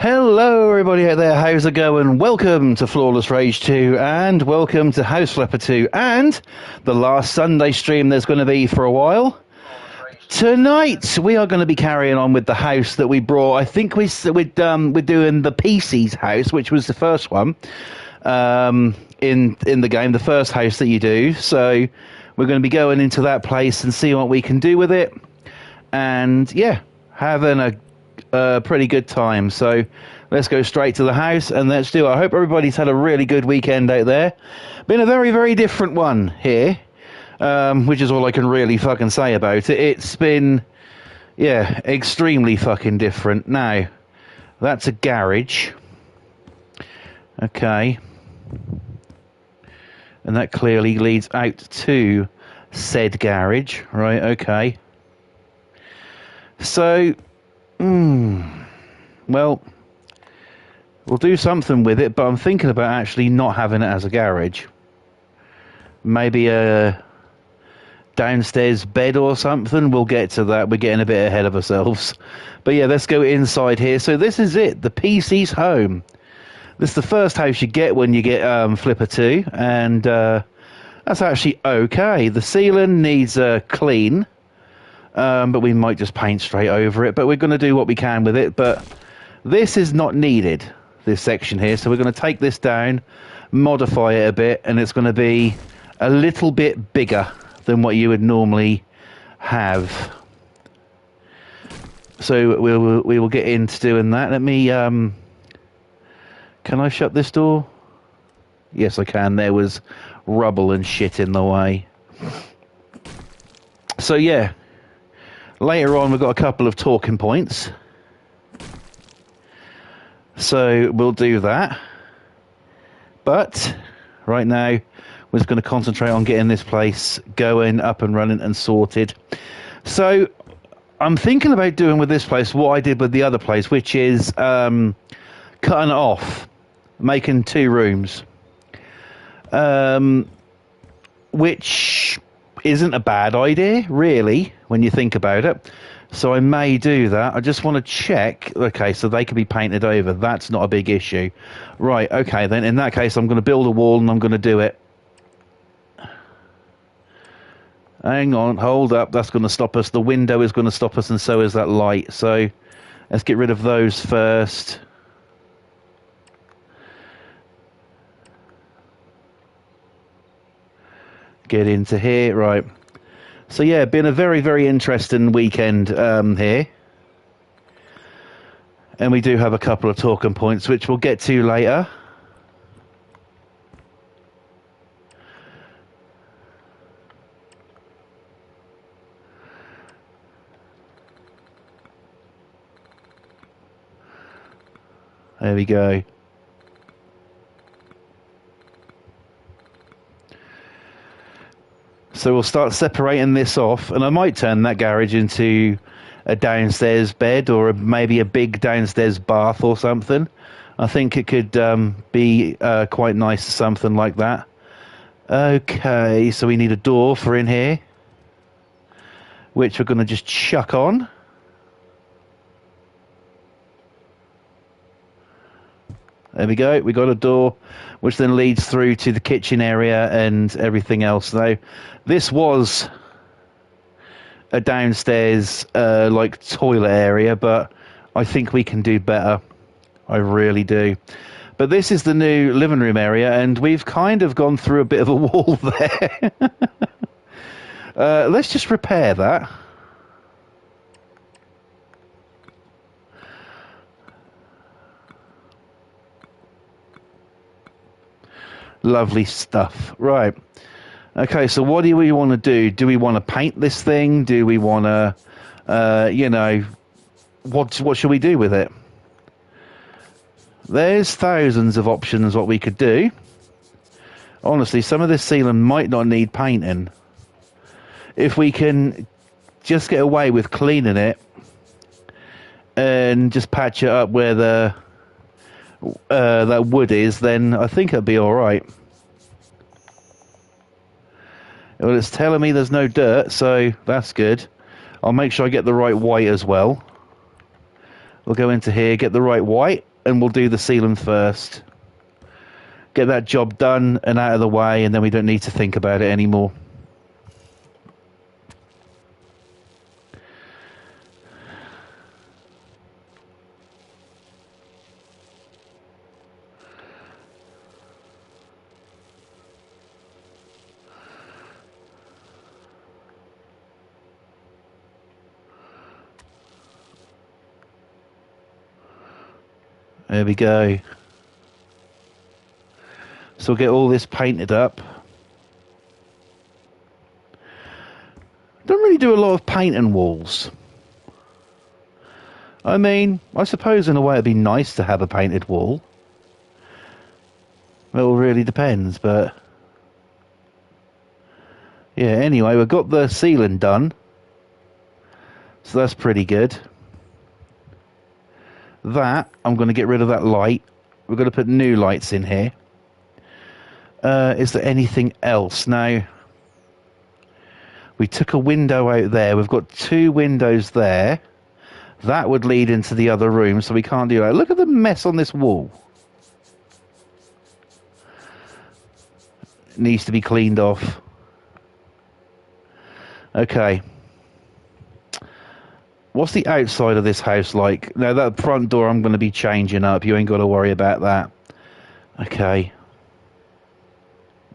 Hello everybody out there, how's it going? Welcome to Flawless Rage 2 and welcome to House Flipper 2 and the last Sunday stream there's going to be for a while. Tonight we are going to be carrying on with the house that we brought. I think we're doing the PC's house, which was the first one in the game, the first house that you do. So we're going to be going into that place and see what we can do with it. And yeah, having a pretty good time. So let's go straight to the house and let's do it. I hope everybody's had a really good weekend out there. Been a very, very different one here, which is all I can really fucking say about it. It's been, yeah, extremely fucking different. Now, that's a garage. Okay. And that clearly leads out to said garage. Right, okay. So, well, we'll do something with it, but I'm thinking about actually not having it as a garage. Maybe a downstairs bed or something. We'll get to that. We're getting a bit ahead of ourselves. But yeah, let's go inside here. So this is it, the PC's home. This is the first house you get when you get Flipper 2, and that's actually okay. The ceiling needs a clean. But we might just paint straight over it. But we're going to do what we can with it. But this is not needed, this section here. So we're going to take this down, modify it a bit, and it's going to be a little bit bigger than what you would normally have. So we will get into doing that. Let me... can I shut this door? Yes, I can. There was rubble and shit in the way. So, yeah. Later on, we've got a couple of talking points. So we'll do that. But right now, we're just going to concentrate on getting this place going, up and running and sorted. So I'm thinking about doing with this place what I did with the other place, which is cutting it off, making 2 rooms. Which isn't a bad idea, really, when you think about it. So I may do that. I just want to check. Okay, so they can be painted over. That's not a big issue. Right, okay, then in that case, I'm going to build a wall and I'm going to do it. Hang on, hold up. That's going to stop us. The window is going to stop us, and so is that light. So let's get rid of those first. Get into here, right. So yeah, been a very, very interesting weekend here. And we do have a couple of talking points, which we'll get to later. There we go. So we'll start separating this off, and I might turn that garage into a downstairs bed or maybe a big downstairs bath or something. I think it could be quite nice, something like that. Okay, so we need a door for in here, which we're going to just chuck on. There we go. We got a door, which then leads through to the kitchen area and everything else. Now, this was a downstairs, like toilet area, but I think we can do better. I really do. But this is the new living room area, and we've kind of gone through a bit of a wall there. Let's just repair that. Lovely stuff. Right. Okay, so what do we want to do? Do we want to paint this thing? Do we want to, you know, what should we do with it? There's thousands of options what we could do. Honestly, some of this ceiling might not need painting. If we can just get away with cleaning it and just patch it up where the that wood is, then I think it'll be all right. Well, it's telling me there's no dirt, so that's good. I'll make sure I get the right white as well. We'll go into here, get the right white, and we'll do the ceiling first. Get that job done and out of the way, and then we don't need to think about it anymore. There we go. So we'll get all this painted up. Don't really do a lot of painting walls. I mean, I suppose in a way it'd be nice to have a painted wall. It all really depends, but... yeah, anyway, we've got the ceiling done. So that's pretty good. That, I'm going to get rid of that light. We're going to put new lights in here. Is there anything else? Now, we took a window out there. We've got 2 windows there. That would lead into the other room, so we can't do that. Look at the mess on this wall. It needs to be cleaned off. Okay. What's the outside of this house like? Now, that front door I'm going to be changing up. You ain't got to worry about that. Okay.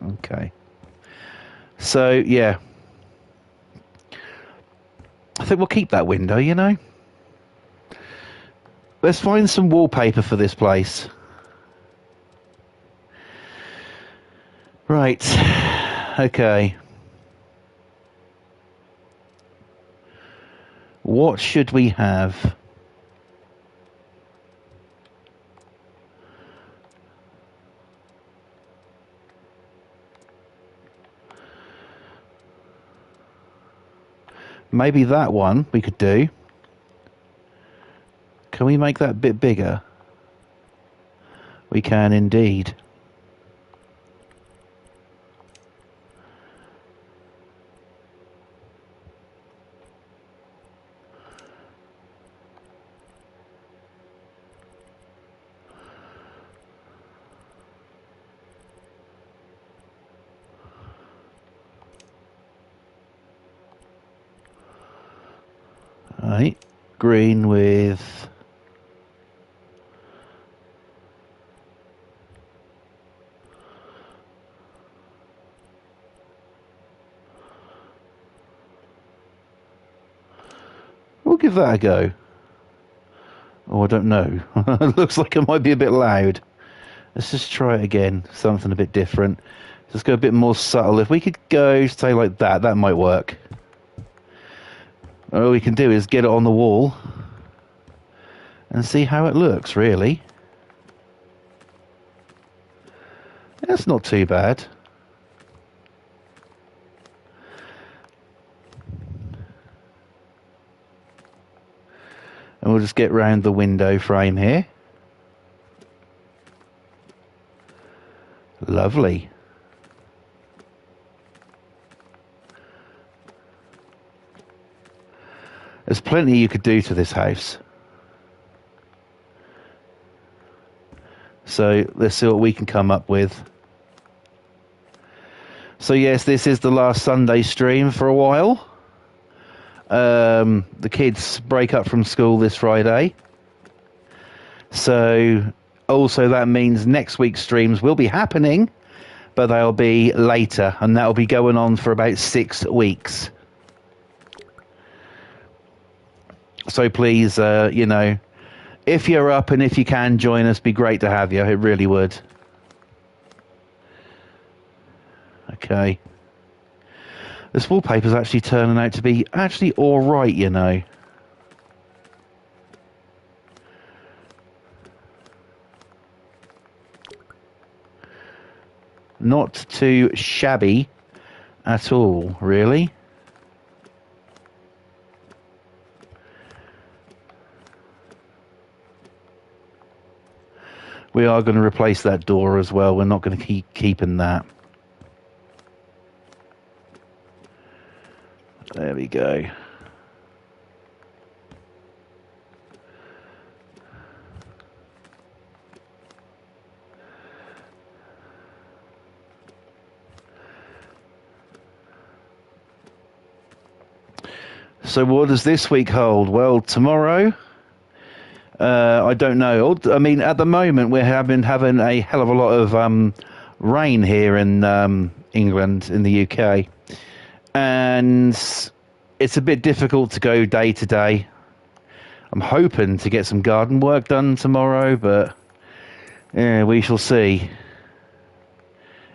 Okay. So, yeah. I think we'll keep that window, you know. Let's find some wallpaper for this place. Right. Okay. What should we have? Maybe that one we could do. Can we make that a bit bigger? We can indeed. Right, green with... we'll give that a go. Oh, I don't know. It looks like it might be a bit loud. Let's just try it again. Something a bit different. Let's go a bit more subtle. If we could go, say, like that, that might work. All we can do is get it on the wall and see how it looks, really. That's not too bad. And we'll just get round the window frame here. Lovely. There's plenty you could do to this house. So let's see what we can come up with. So yes, this is the last Sunday stream for a while. The kids break up from school this Friday. So also that means next week's streams will be happening, but they'll be later, and that'll be going on for about 6 weeks. So please, you know, if you're up and if you can join us, be great to have you. It really would. Okay. This wallpaper's actually turning out to be actually all right, you know. Not too shabby at all, really. We are going to replace that door as well. We're not going to keep keeping that. There we go. So what does this week hold? Well, tomorrow, I don't know. I mean, at the moment, we're having a hell of a lot of rain here in England, in the UK. And it's a bit difficult to go day to day. I'm hoping to get some garden work done tomorrow, but yeah, we shall see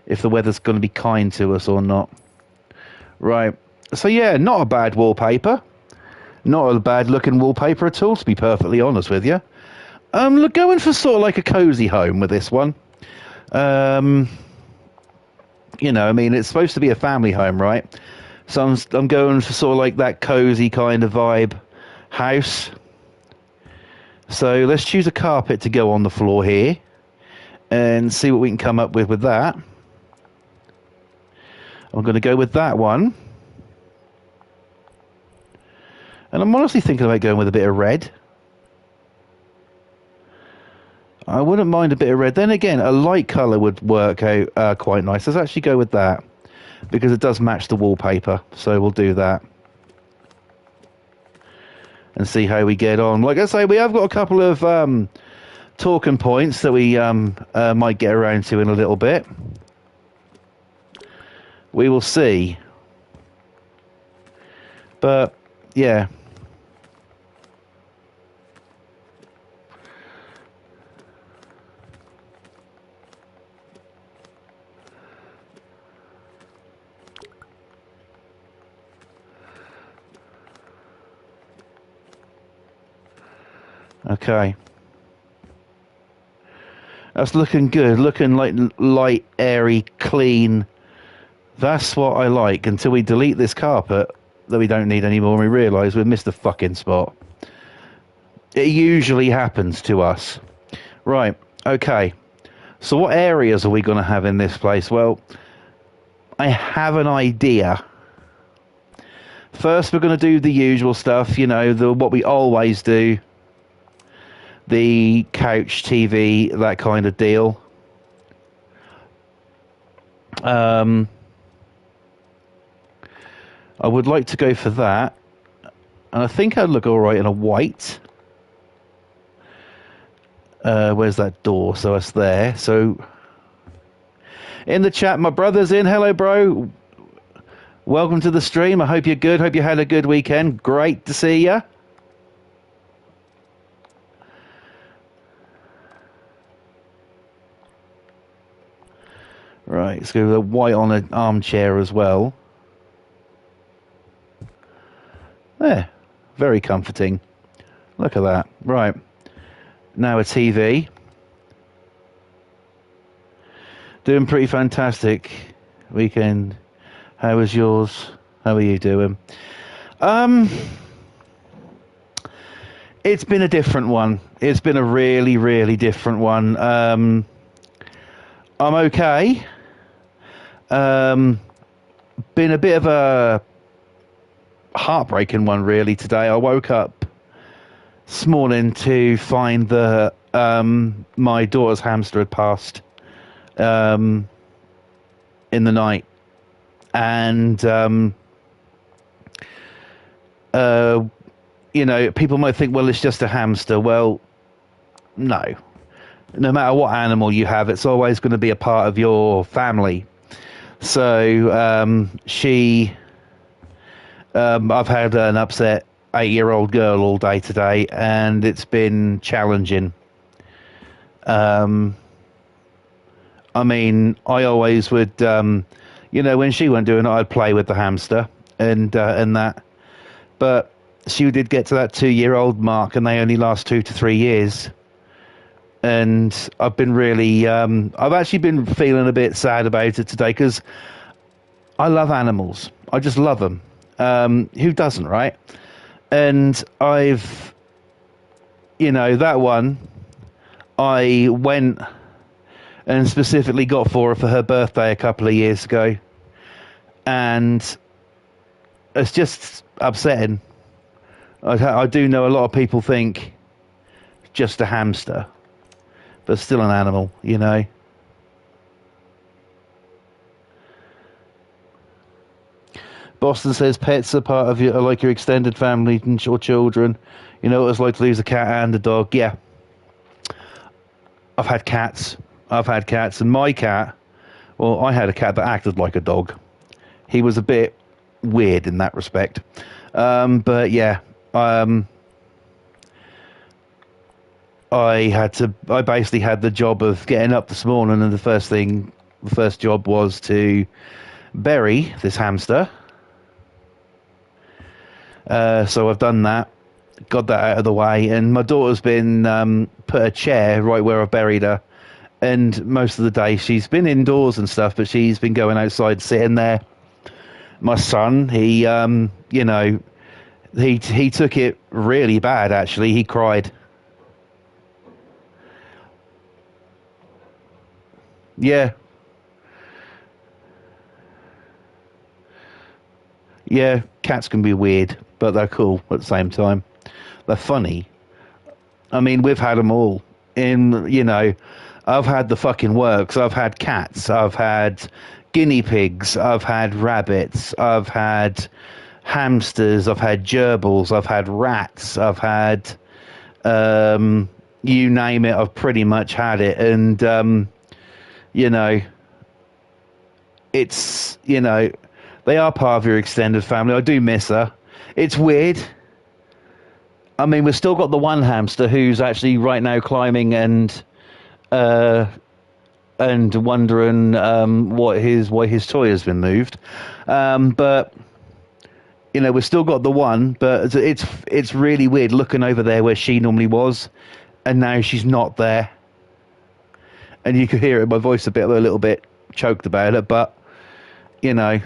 if the weather's going to be kind to us or not. Right. So yeah, not a bad wallpaper. Not a bad looking wallpaper at all, to be perfectly honest with you. Look, going for sort of like a cozy home with this one. You know, I mean, it's supposed to be a family home, right? So I'm going for sort of like that cozy kind of vibe house. So let's choose a carpet to go on the floor here and see what we can come up with that. I'm going to go with that one. And I'm honestly thinking about going with a bit of red. I wouldn't mind a bit of red. Then again, a light colour would work out quite nice. Let's actually go with that, because it does match the wallpaper. So we'll do that. And see how we get on. Like I say, we have got a couple of talking points that we might get around to in a little bit. We will see. But, yeah. Okay. That's looking good. Looking like light, airy, clean. That's what I like, until we delete this carpet that we don't need anymore and we realise we've missed the fucking spot. It usually happens to us. Right, okay. So what areas are we going to have in this place? Well, I have an idea. First, we're going to do the usual stuff, you know, what we always do. The couch, TV, that kind of deal. I would like to go for that. And I think I'd look alright in a white. Where's that door? So it's there. So in the chat, my brother's in. Hello, bro. Welcome to the stream. I hope you're good. Hope you had a good weekend. Great to see you. Right, let's go with a white on an armchair as well. There, very comforting. Look at that. Right, now a TV. Doing pretty fantastic weekend. How was yours? How are you doing? It's been a different one. It's been a really, really different one. I'm okay. Been a bit of a heartbreaking one really today. I woke up this morning to find that my daughter's hamster had passed in the night, and you know, people might think, well, it's just a hamster. Well, no. No matter what animal you have, it's always going to be a part of your family. So I've had an upset 8-year-old girl all day today, and it's been challenging. I mean, I always would, you know, when she went doing it, I'd play with the hamster and that. But she did get to that 2-year-old mark, and they only last 2 to 3 years. And I've been really, I've actually been feeling a bit sad about it today, because I love animals. I just love them. Who doesn't, right? And I've, you know, that one, I went and specifically got for her birthday a couple of years ago. And it's just upsetting. I do know a lot of people think just a hamster, but still an animal, you know. Boston says pets are part of your, are like your extended family and your children. You know what it's like to lose a cat and a dog. Yeah, I've had cats. And my cat. Well, I had a cat that acted like a dog. He was a bit weird in that respect. But yeah, I basically had the job of getting up this morning, and the first job was to bury this hamster. So I've done that, got that out of the way, and my daughter's been put a chair right where I buried her, and most of the day she's been indoors and stuff, but she's been going outside sitting there. My son, he took it really bad, actually. He cried. Yeah. Yeah, cats can be weird, but they're cool at the same time. They're funny. I mean, we've had them all. I've had the fucking works. I've had cats. I've had guinea pigs. I've had rabbits. I've had hamsters. I've had gerbils. I've had rats. I've had, you name it, I've pretty much had it. And, it's, they are part of your extended family. I do miss her. It's weird. I mean, we've still got the one hamster who's actually right now climbing and wondering why his toy has been moved. But we've still got the one. But it's really weird looking over there where she normally was, and now she's not there. And you could hear it in my voice a little bit choked about it, but I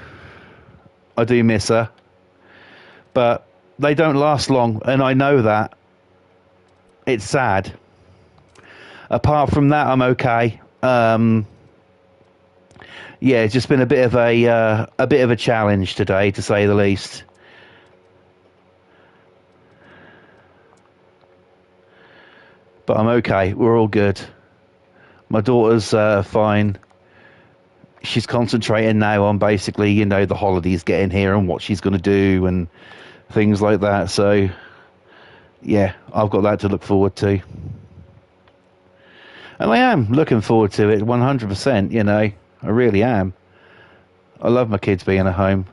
do miss her. But they don't last long, and I know that. It's sad. Apart from that, I'm okay. Yeah, it's just been a bit of a challenge today, to say the least. But I'm okay. We're all good. My daughter's fine. She's concentrating now on basically, the holidays getting here and what she's going to do and things like that. So, yeah, I've got that to look forward to. And I am looking forward to it 100%, I really am. I love my kids being at home.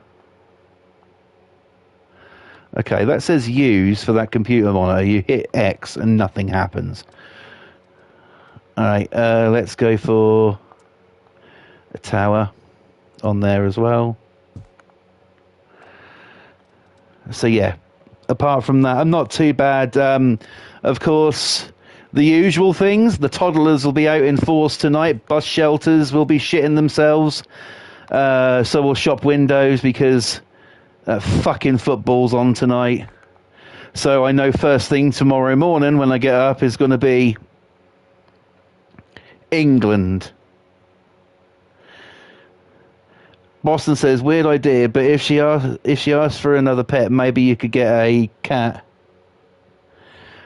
Okay, that says use for that computer monitor. You hit X and nothing happens. Alright, let's go for a tower on there as well. So yeah, apart from that, I'm not too bad. Of course, the usual things. The toddlers will be out in force tonight. Bus shelters will be shitting themselves. So will shop windows because fucking football's on tonight. So I know first thing tomorrow morning when I get up is going to be England. Boston says, weird idea, but if she asks for another pet, maybe you could get a cat.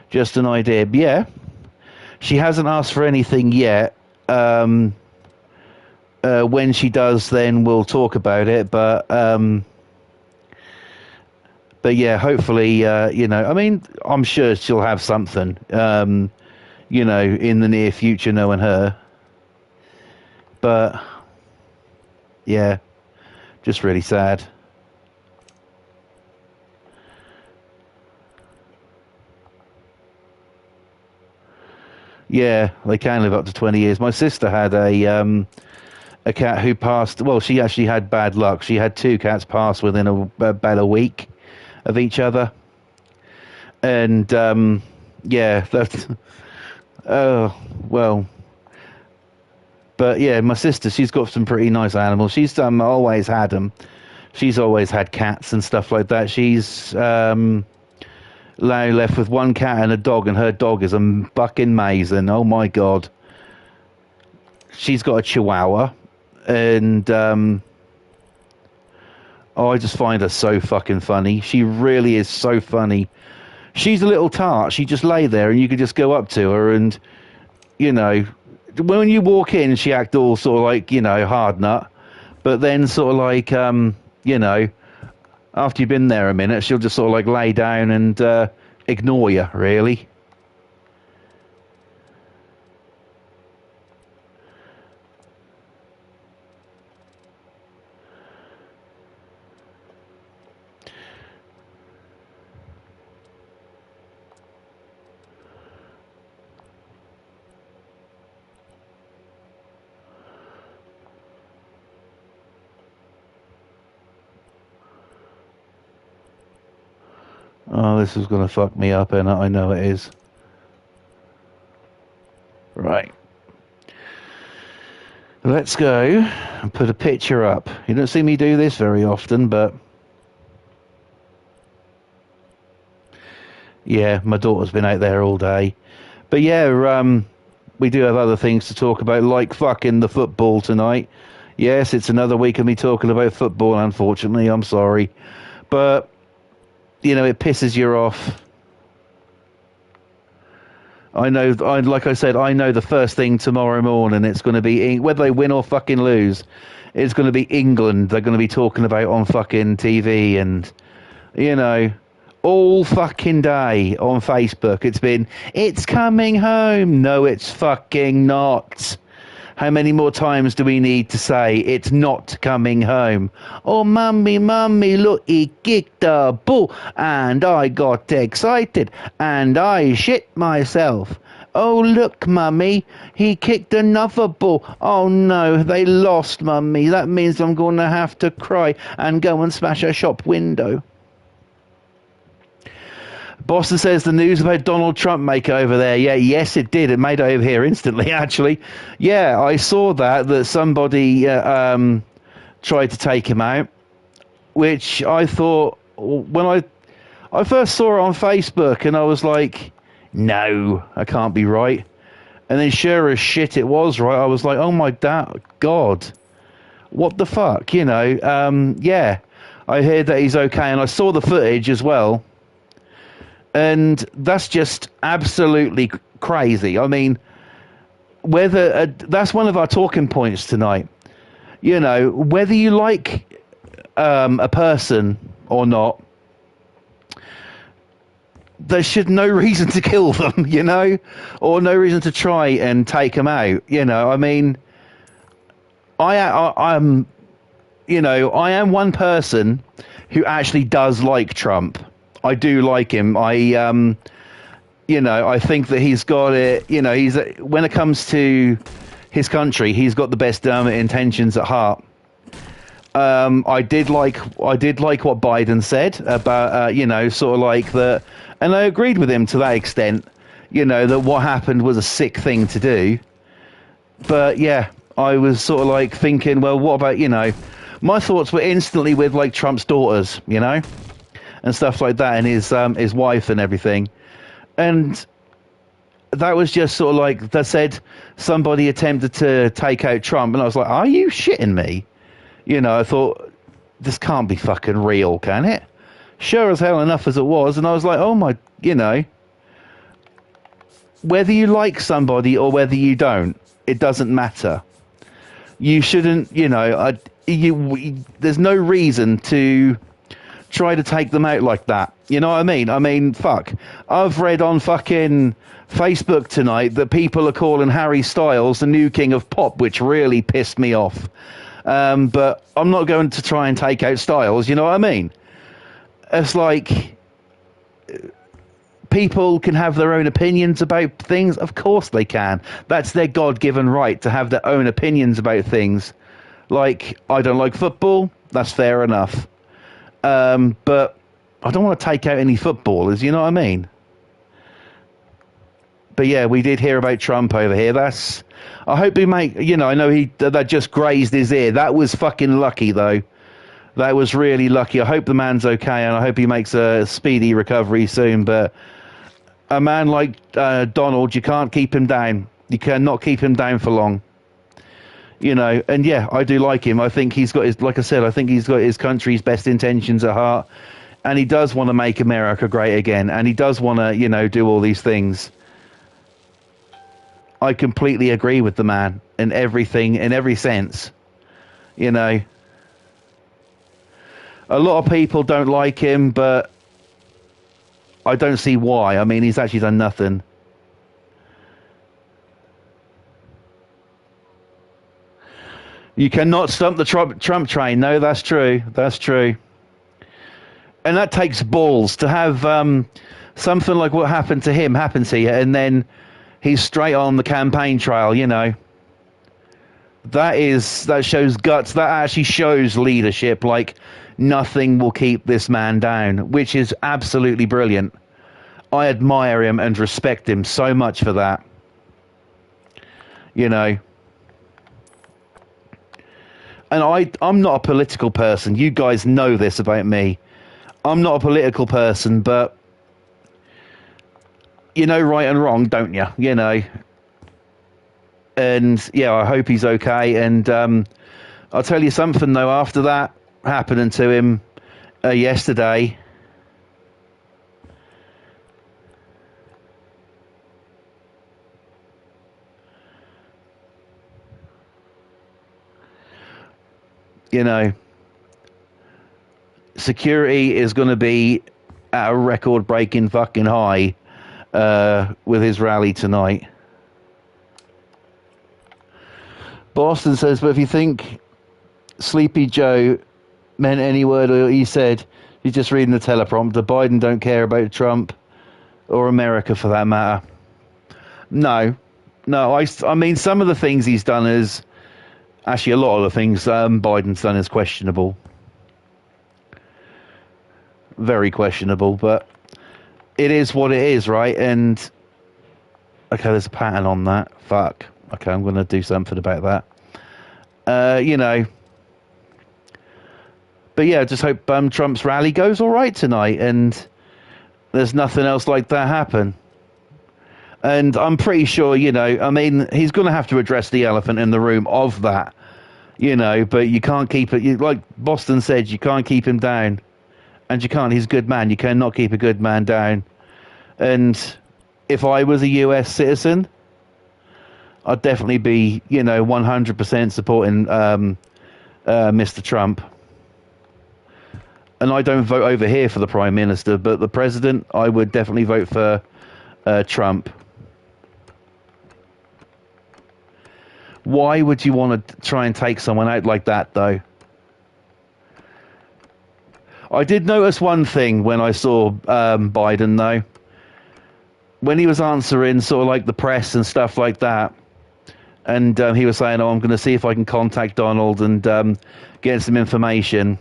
Just an idea. Yeah. She hasn't asked for anything yet. When she does, then we'll talk about it. But yeah, hopefully, I mean, I'm sure she'll have something, in the near future, knowing her. But yeah, just really sad. Yeah, they can live up to 20 years. My sister had a cat who passed. Well, she actually had bad luck. She had two cats pass within about a week of each other, and yeah, that's oh well. But yeah, my sister, she's got some pretty nice animals. She's always had them. She's always had cats and stuff like that. She's now left with one cat and a dog, and her dog is a fucking amazing. Oh my god. She's got a Chihuahua, and I just find her so fucking funny. She really is so funny. She's a little tart. She just lay there, and you could just go up to her, and when you walk in, she act all sort of like hard nut, but then sort of like after you've been there a minute, she'll just sort of like lay down and ignore you, really. Oh, this is going to fuck me up, and I know it is. Right. Let's go and put a picture up. You don't see me do this very often, but... yeah, my daughter's been out there all day. But yeah, we do have other things to talk about, like fucking the football tonight. Yes, it's another week of me talking about football, unfortunately. I'm sorry. But... you know, it pisses you off. Like I said, I know the first thing tomorrow morning it's going to be, whether they win or fucking lose, it's going to be England they're going to be talking about on fucking TV, and, you know, all fucking day on Facebook it's been, it's coming home. No, it's fucking not. How many more times do we need to say it's not coming home? Oh, mummy, look, he kicked a ball, and I got excited, and I shit myself. Oh, look, mummy, he kicked another ball. Oh, no, they lost, mummy. That means I'm going to have to cry and go and smash a shop window. Boston says the news about Donald Trump makeover there. Yeah, yes, it did. It made over here instantly, actually. Yeah, I saw that somebody tried to take him out, which I thought, when I first saw it on Facebook, and I was like, no, I can't be right. And then sure as shit it was right. I was like, oh my God, what the fuck, you know? Yeah, I heard that he's okay, and I saw the footage as well. And that's just absolutely crazy. I mean, whether that's one of our talking points tonight. You know, whether you like a person or not, there should no reason to kill them, you know, or no reason to try and take them out. You know, I mean, I'm, you know, I am one person who actually does like Trump. I do like him. You know, I think that he's got it. You know, when it comes to his country, he's got the best intentions at heart. I did like what Biden said about, you know, sort of like that, and I agreed with him to that extent. You know, that what happened was a sick thing to do. But yeah, I was sort of like thinking, well, what about, you know, my thoughts were instantly with like Trump's daughters, you know, and stuff like that, and his wife and everything. And that was just sort of like, that said somebody attempted to take out Trump, and I was like, are you shitting me? You know, I thought, this can't be fucking real, can it? Sure as hell enough as it was, and I was like, oh my, you know, whether you like somebody or whether you don't, it doesn't matter. You shouldn't, you know, there's no reason to try to take them out like that. You know what I mean? I mean, fuck. I've read on fucking Facebook tonight that people are calling Harry Styles the new king of pop, which really pissed me off. But I'm not going to try and take out Styles, you know what I mean? It's like, people can have their own opinions about things. Of course they can. That's their God-given right to have their own opinions about things. Like, I don't like football. That's fair enough. But I don't want to take out any footballers, you know what I mean? But yeah, we did hear about Trump over here. I hope he you know, I know that just grazed his ear. That was fucking lucky, though. That was really lucky. I hope the man's okay, and I hope he makes a speedy recovery soon. But a man like Donald, you can't keep him down. You cannot keep him down for long. You know, and yeah, I do like him. I think he's got his, like I said, I think he's got his country's best intentions at heart, and he does want to make America great again, and he does want to, you know, do all these things. I completely agree with the man in everything, in every sense. You know, A lot of people don't like him, but I don't see why. I mean, he's actually done nothing. You cannot stump the Trump train. No, that's true. That's true. And that takes balls to have something like what happened to him happen to you, and then he's straight on the campaign trail, you know. That shows guts. That actually shows leadership. Like, nothing will keep this man down, which is absolutely brilliant. I admire him and respect him so much for that. You know. And I'm not a political person. You guys know this about me. I'm not a political person, but you know right and wrong, don't you? You know. And yeah, I hope he's okay. And I'll tell you something though. After that happening to him yesterday, you know, security is going to be at a record-breaking fucking high with his rally tonight. Boston says, but if you think Sleepy Joe meant any word he said, he's just reading the teleprompter. Biden don't care about Trump or America for that matter. No. I mean, some of the things he's done is actually a lot of the things Biden's done is questionable. Very questionable, but it is what it is, right? And okay, there's a pattern on that. Fuck. Okay, I'm going to do something about that. You know. But yeah, just hope Trump's rally goes all right tonight, and there's nothing else like that happen. And I'm pretty sure, you know, I mean, he's going to have to address the elephant in the room of that, you know, but you can't keep it, like Boston said, you can't keep him down. And you can't, he's a good man. You cannot keep a good man down. And if I was a US citizen, I'd definitely be, you know, 100% supporting Mr. Trump. And I don't vote over here for the Prime Minister, but the President, I would definitely vote for Trump. Why would you want to try and take someone out like that, though? I did notice one thing when I saw Biden, though. When he was answering sort of like the press and stuff like that, and he was saying, oh, I'm going to see if I can contact Donald and get some information.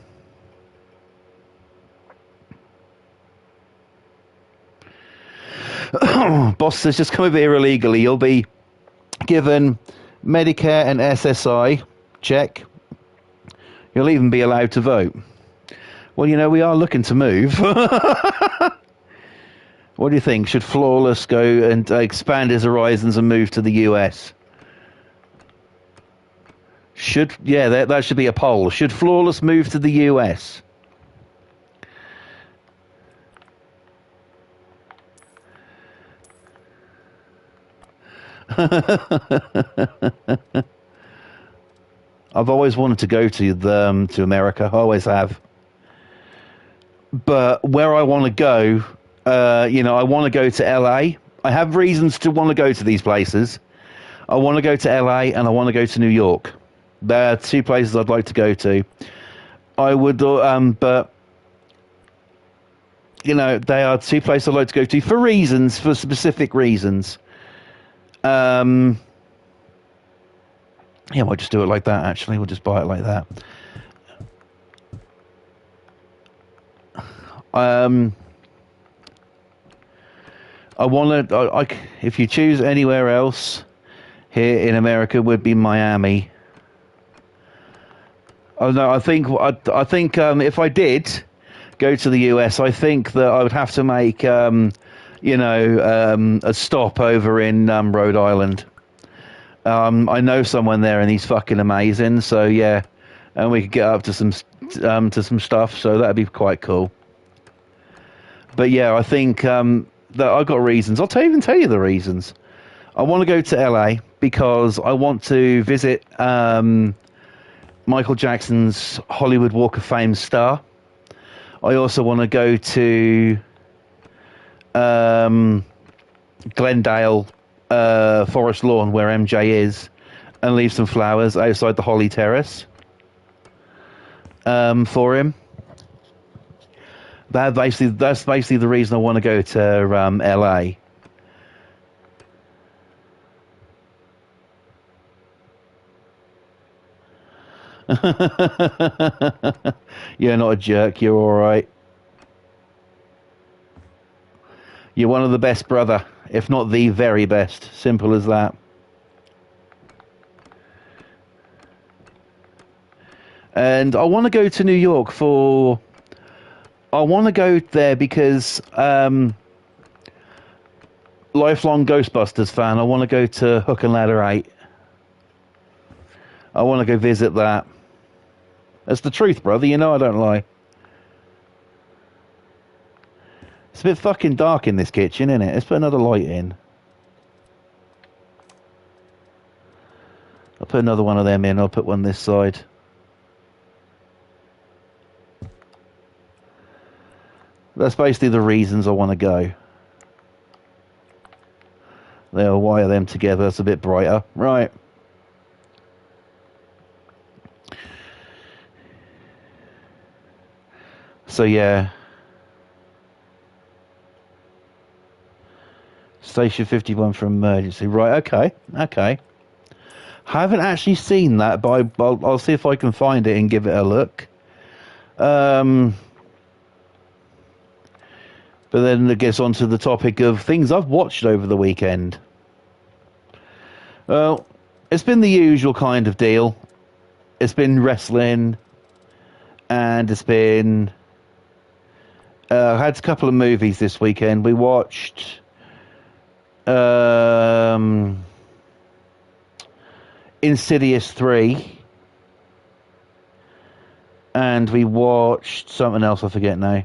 Boss says, just come over here illegally. You'll be given Medicare and SSI. Check. You'll even be allowed to vote. Well, you know, we are looking to move. What do you think? Should Flawless go and expand his horizons and move to the US? That should be a poll. Should Flawless move to the US? I've always wanted to go to America. I always have. But where I want to go, you know, I want to go to LA. I have reasons to want to go to these places. I want to go to LA and I want to go to New York. There are two places I'd like to go to. I would, but you know, they are two places I'd like to go to for specific reasons. Yeah, we'll just do it like that. Actually, we'll just buy it like that. I want to. If you choose anywhere else here in America, would be Miami. Oh no, I think if I did go to the US, I think that I would have to make you know, a stop over in Rhode Island. I know someone there, and he's fucking amazing. So yeah, and we could get up to some stuff. So that'd be quite cool. But yeah, I think that I've got reasons. I'll even tell you the reasons. I want to go to LA because I want to visit Michael Jackson's Hollywood Walk of Fame star. I also want to go to Glendale Forest Lawn, where MJ is, and leave some flowers outside the Holly Terrace for him. That's basically the reason I want to go to LA. You're not a jerk. You're all right. You're one of the best, brother, if not the very best. Simple as that. And I want to go to New York for... I want to go there because lifelong Ghostbusters fan. I want to go to Hook and Ladder 8. I want to go visit that. That's the truth, brother. You know I don't lie. It's a bit fucking dark in this kitchen, isn't it? Let's put another light in. I'll put another one of them in. I'll put one this side. That's basically the reasons I want to go. They'll wire them together. It's a bit brighter. Right. So, yeah. Station 51 for emergency. Right, okay. Okay. Haven't actually seen that, but I'll see if I can find it and give it a look. But then it gets on to the topic of things I've watched over the weekend. Well, it's been the usual kind of deal. It's been wrestling, and it's been... I had a couple of movies this weekend. We watched... Insidious 3. And we watched something else, I forget now.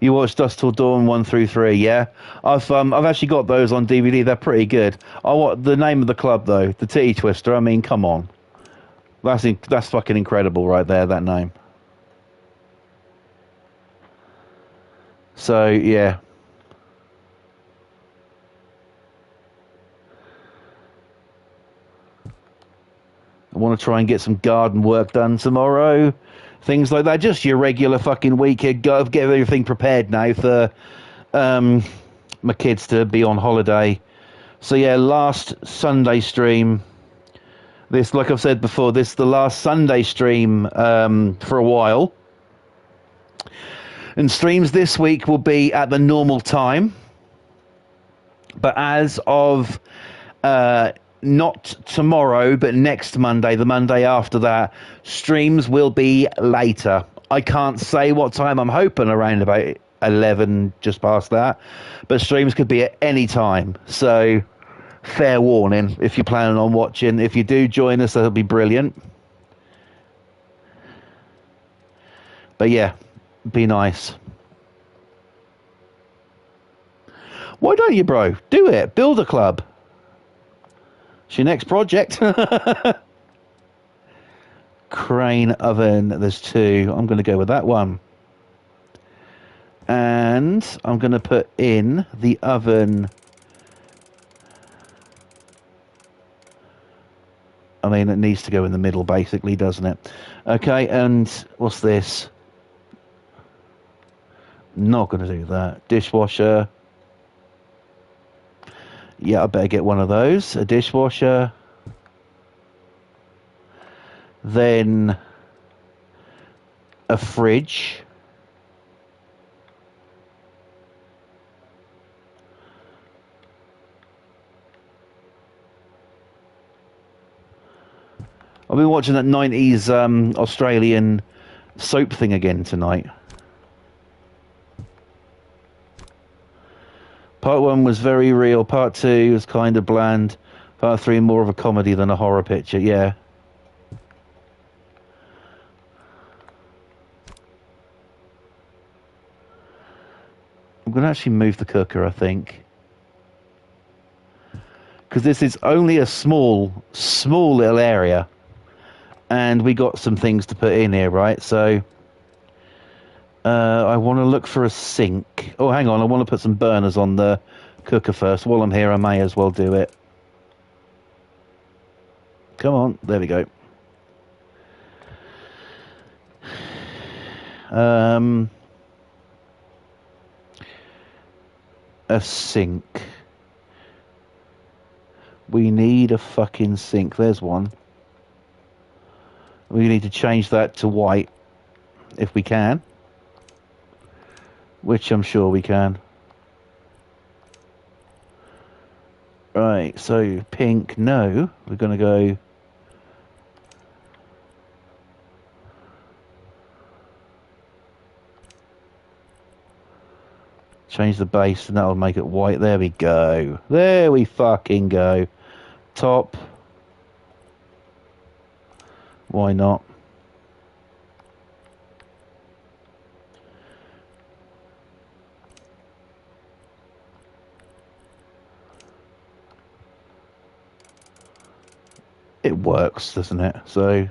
You watched Dusk Till Dawn 1 through 3, yeah? I've actually got those on DVD. They're pretty good. I want the name of the club though, the Titty Twister. I mean, come on, that's fucking incredible right there. That name. So yeah. I want to try and get some garden work done tomorrow. Things like that. Just your regular fucking week. Get everything prepared now for my kids to be on holiday. So yeah, last Sunday stream. This, like I've said before, this is the last Sunday stream for a while. And streams this week will be at the normal time. But as of... not tomorrow, but next Monday, the Monday after that, streams will be later. I can't say what time. I'm hoping around about 11, just past that. But streams could be at any time. So, fair warning if you're planning on watching. If you do join us, that'll be brilliant. But yeah, be nice. Why don't you, bro? Do it. Build a club. It's your next project. Crane oven. There's 2. I'm going to go with that one. And I'm going to put in the oven. I mean, it needs to go in the middle, basically, doesn't it? Okay, and what's this? Not going to do that. Dishwasher. Yeah, I better get one of those. A dishwasher. Then a fridge. I've been watching that 90s Australian soap thing again tonight. Part 1 was very real. Part 2 was kind of bland. Part 3 more of a comedy than a horror picture. Yeah. I'm going to actually move the cooker, I think. Because this is only a small little area. And we got some things to put in here, right? So I want to look for a sink. Oh, hang on. I want to put some burners on the cooker first. While I'm here, I may as well do it. Come on. There we go. A sink. We need a fucking sink. There's one. We need to change that to white if we can. Which I'm sure we can. Right, so pink, no. We're going to go... Change the base and that'll make it white. There we go. There we fucking go. Top. Why not? It works, doesn't it? So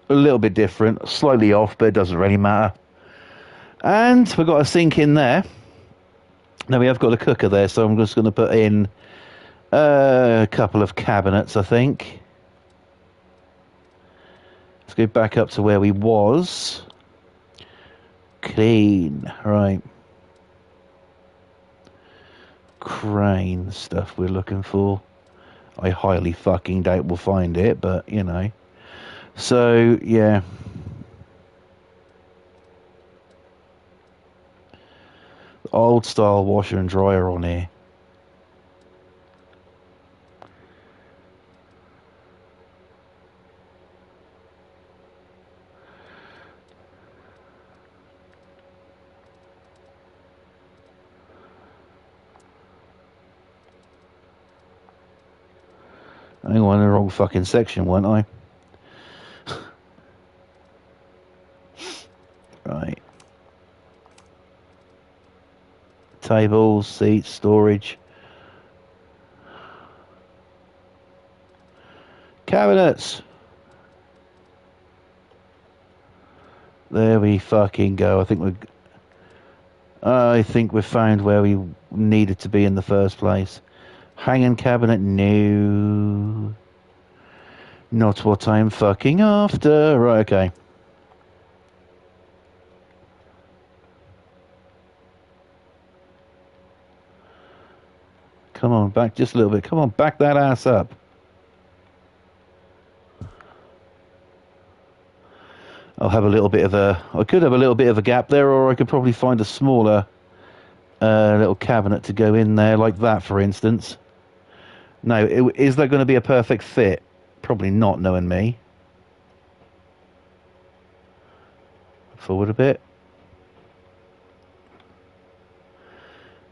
a little bit different, slightly off, but it doesn't really matter. And we've got a sink in there. Now we have got a cooker there, so I'm just going to put in a couple of cabinets, I think. Let's go back up to where we was. Clean, right. Crane stuff we're looking for. I highly fucking doubt we'll find it, but you know. So, yeah. Old style washer and dryer on here. I think I'm in the wrong fucking section, weren't I? Right. Tables, seats, storage. Cabinets. There we fucking go. I think we've found where we needed to be in the first place. Hanging cabinet, no. Not what I'm fucking after. Right, okay. Come on, back just a little bit. Come on, back that ass up. I'll have a little bit of a... I could have a little bit of a gap there, or I could probably find a smaller little cabinet to go in there, like that, for instance. No, is that going to be a perfect fit? Probably not, knowing me. Forward a bit.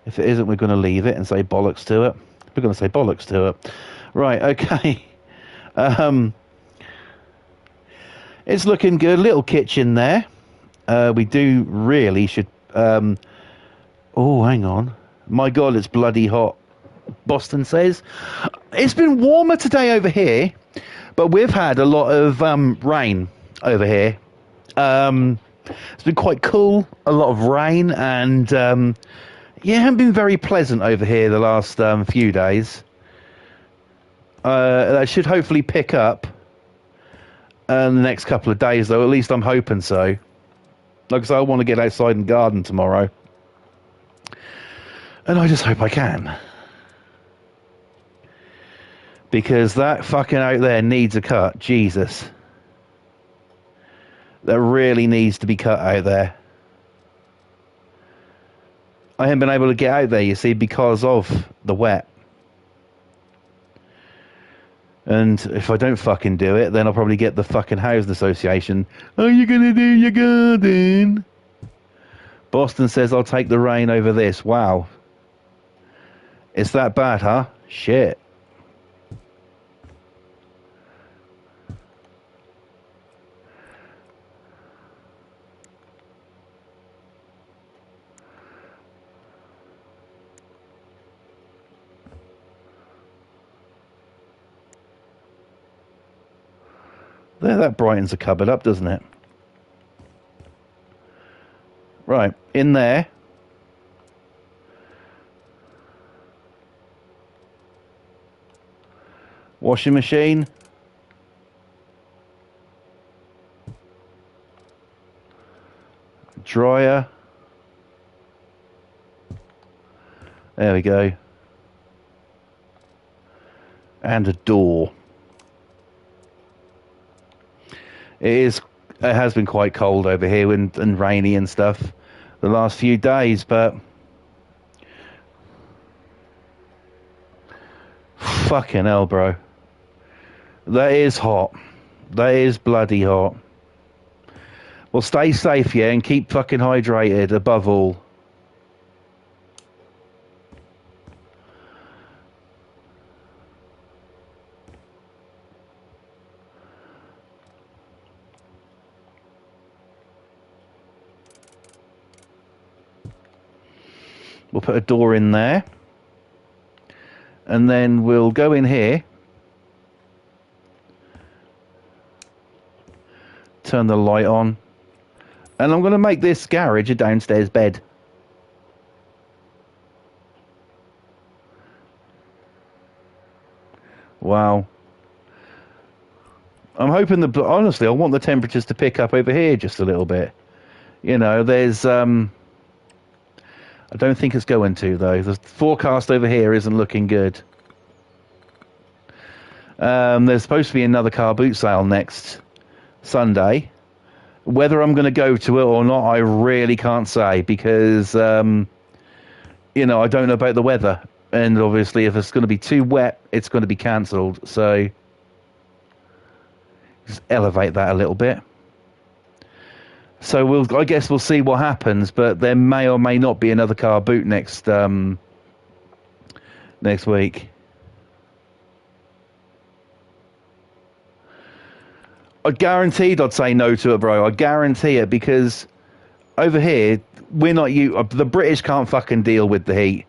If it isn't, we're going to leave it and say bollocks to it. We're going to say bollocks to it. Right, okay. It's looking good. Little kitchen there. We do really should... oh, hang on. My God, it's bloody hot. Boston says. It's been warmer today over here, but we've had a lot of rain over here. It's been quite cool, a lot of rain, and yeah, it hasn't been very pleasant over here the last few days. That should hopefully pick up in the next couple of days, though. At least I'm hoping so. Like I say, I want to get outside and garden tomorrow. And I just hope I can. Because that fucking out there needs a cut. Jesus. That really needs to be cut out there. I haven't been able to get out there, you see, because of the wet. And if I don't fucking do it, then I'll probably get the fucking housing association. Are you going to do your garden? Boston says I'll take the rain over this. Wow. It's that bad, huh? Shit. There, that brightens the cupboard up, doesn't it? in there. Washing machine. Dryer. There we go. And a door. It has been quite cold over here and rainy and stuff the last few days, but fucking hell, bro. That is hot. That is bloody hot. Well, stay safe, yeah, and keep fucking hydrated above all. We'll put a door in there. And then we'll go in here. Turn the light on. And I'm going to make this garage a downstairs bed. Wow. I'm hoping honestly, I want the temperatures to pick up over here just a little bit. You know, there's, I don't think it's going to, though. The forecast over here isn't looking good. There's supposed to be another car boot sale next Sunday. Whether I'm going to go to it or not, I really can't say because, you know, I don't know about the weather. And obviously, if it's going to be too wet, it's going to be cancelled. So, just elevate that a little bit. So I guess we'll see what happens. But there may or may not be another car boot next week. I guaranteed I'd say no to it, bro. I guarantee it because over here we're not the British can't fucking deal with the heat.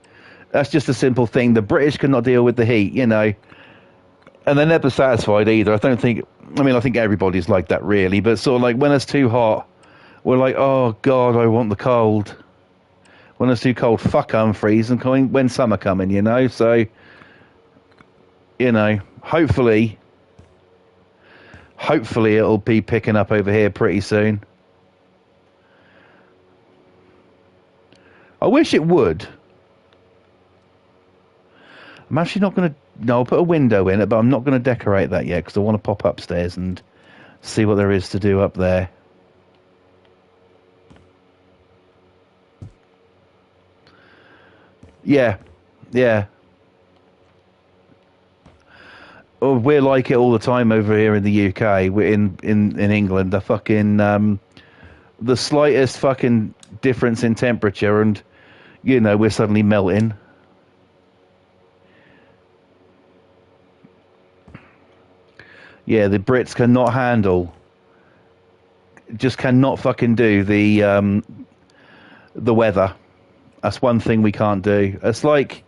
That's just a simple thing. The British cannot deal with the heat, you know, and they're never satisfied either. I think everybody's like that really, but sort of like when it's too hot, we're like, oh God, I want the cold. When it's too cold, fuck, I'm freezing. When summer coming, you know. So, you know, hopefully it'll be picking up over here pretty soon. I wish it would. I'm actually not going to... No, I'll put a window in it, but I'm not going to decorate that yet because I want to pop upstairs and see what there is to do up there. Yeah. Oh, we're like it all the time over here in the UK. We're in England. The fucking the slightest fucking difference in temperature, and you know we're suddenly melting. Yeah, the Brits cannot handle. Just cannot fucking do the weather. That's one thing we can't do. It's like,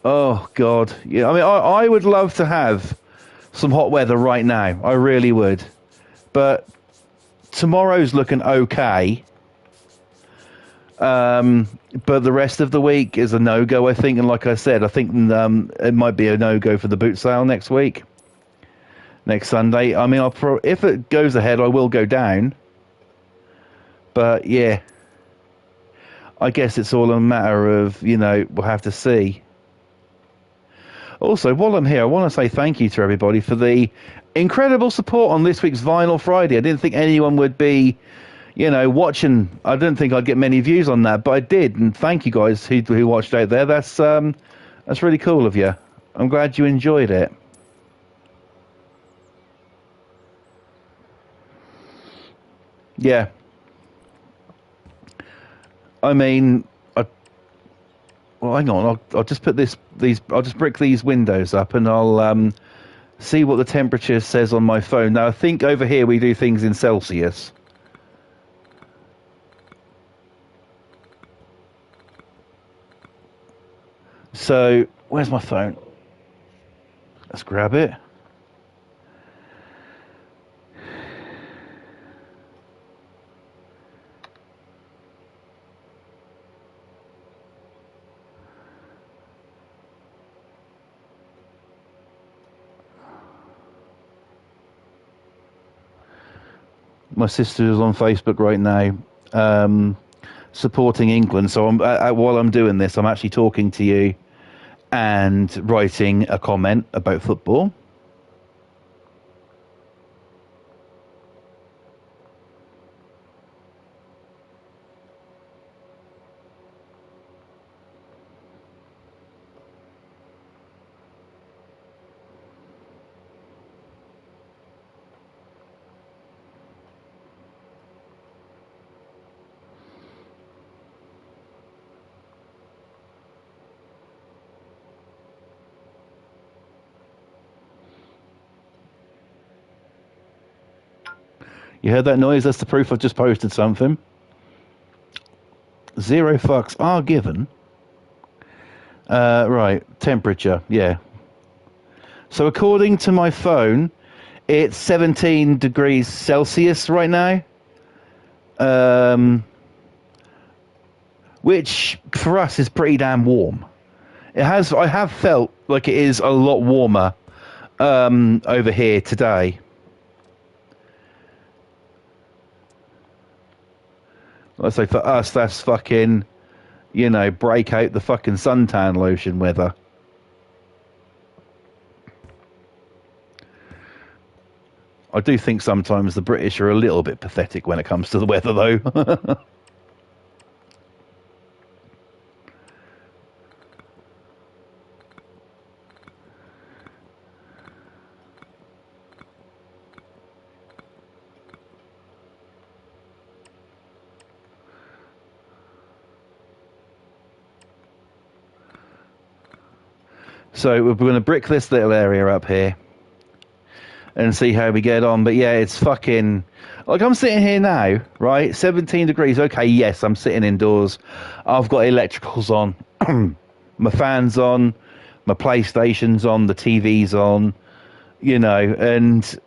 oh God, yeah. I mean, I would love to have some hot weather right now. I really would, but tomorrow's looking okay. But the rest of the week is a no-go, I think. And like I said, I think it might be a no-go for the boot sale next week, next Sunday. I mean, if it goes ahead, I will go down. But yeah, I guess it's all a matter of, you know, we'll have to see. Also, while I'm here, I want to say thank you to everybody for the incredible support on this week's Vinyl Friday. I didn't think anyone would be, you know, watching. I didn't think I'd get many views on that, but I did. And thank you guys who watched out there. That's really cool of you. I'm glad you enjoyed it. Yeah. I mean, well, hang on. I'll just put I'll just brick these windows up, and I'll see what the temperature says on my phone. Now, I think over here we do things in Celsius. So, where's my phone? Let's grab it. My sister is on Facebook right now, supporting England. So while I'm doing this, I'm actually talking to you and writing a comment about football. You heard that noise? That's the proof I've just posted something. 0 fucks are given. Right, temperature, yeah. So according to my phone, it's 17 degrees Celsius right now. Which for us is pretty damn warm. I have felt like it is a lot warmer over here today. Let's say for us, that's fucking, break out the fucking suntan lotion weather. I do think sometimes the British are a little bit pathetic when it comes to the weather, though. So we're going to brick this little area up here and see how we get on. But yeah, it's fucking... Like, I'm sitting here now, right? 17 degrees. Okay, yes, I'm sitting indoors. I've got electricals on. My fan's on. My PlayStation's on. The TV's on. And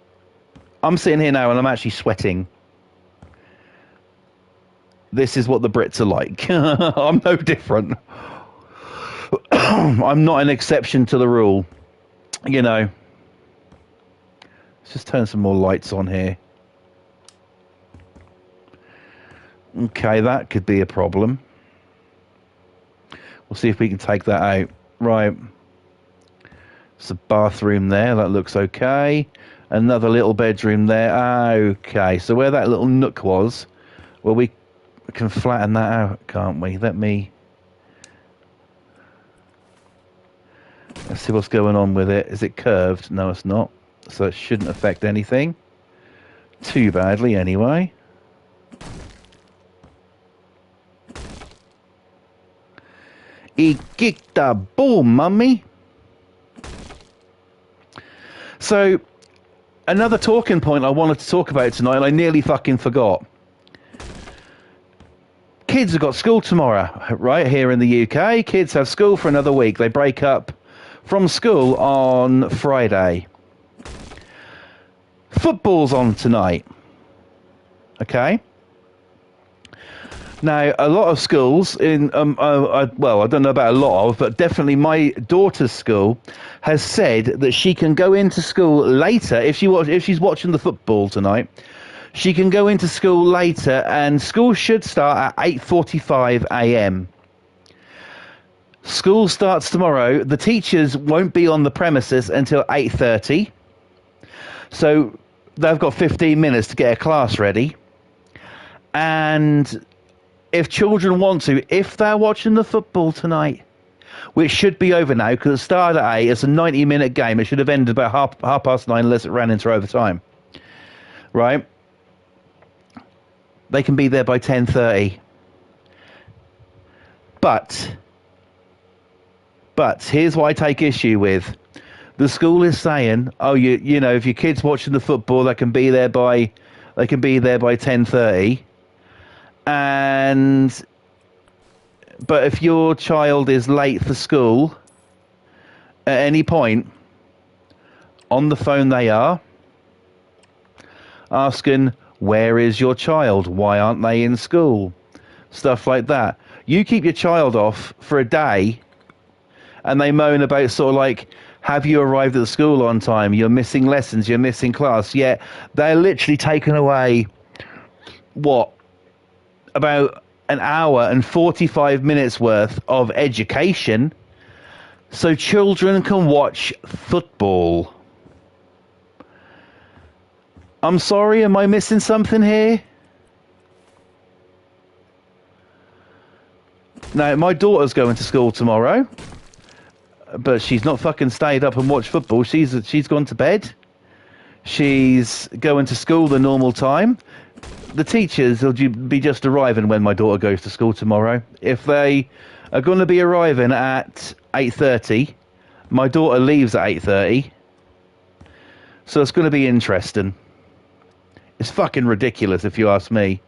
I'm sitting here now and I'm actually sweating. This is what the Brits are like. I'm no different. I'm not an exception to the rule. Let's just turn some more lights on here. Okay, that could be a problem. We'll see if we can take that out. Right. It's a bathroom there. That looks okay. Another little bedroom there. Okay, so where that little nook was, well, we can flatten that out, can't we? Let's see what's going on with it. Is it curved? No, it's not. So it shouldn't affect anything too badly anyway. He kicked the ball, mummy. So, another talking point I wanted to talk about tonight, and I nearly fucking forgot. Kids have got school tomorrow, right, here in the UK. Kids have school for another week. They break up from school on Friday. Football's on tonight. Okay? Now, a lot of schools in, I don't know about a lot of, but definitely my daughter's school has said that she can go into school later if she's watching the football tonight. She can go into school later, and school should start at 8:45 a.m. School starts tomorrow. The teachers won't be on the premises until 8:30, so they've got 15 minutes to get a class ready. And if children want to, if they're watching the football tonight, which should be over now because it started at 8, it's a 90-minute game. It should have ended about half past 9 unless it ran into overtime. Right? They can be there by 10:30. But here's what I take issue with. The school is saying, oh, if your kid's watching the football, they can be there by 10:30. But if your child is late for school at any point, on the phone they are, asking, where is your child? Why aren't they in school? Stuff like that. You keep your child off for a day, and they moan about sort of like, have you arrived at the school on time? You're missing lessons, you're missing class. Yet they're literally taking away what, about an hour and 45 minutes worth of education so children can watch football. I'm sorry, am I missing something here? Now, my daughter's going to school tomorrow, but she's not fucking stayed up and watched football. She's gone to bed. She's going to school the normal time. The teachers will be just arriving when my daughter goes to school tomorrow. If they are going to be arriving at 8:30, my daughter leaves at 8:30. So it's going to be interesting. It's fucking ridiculous, if you ask me.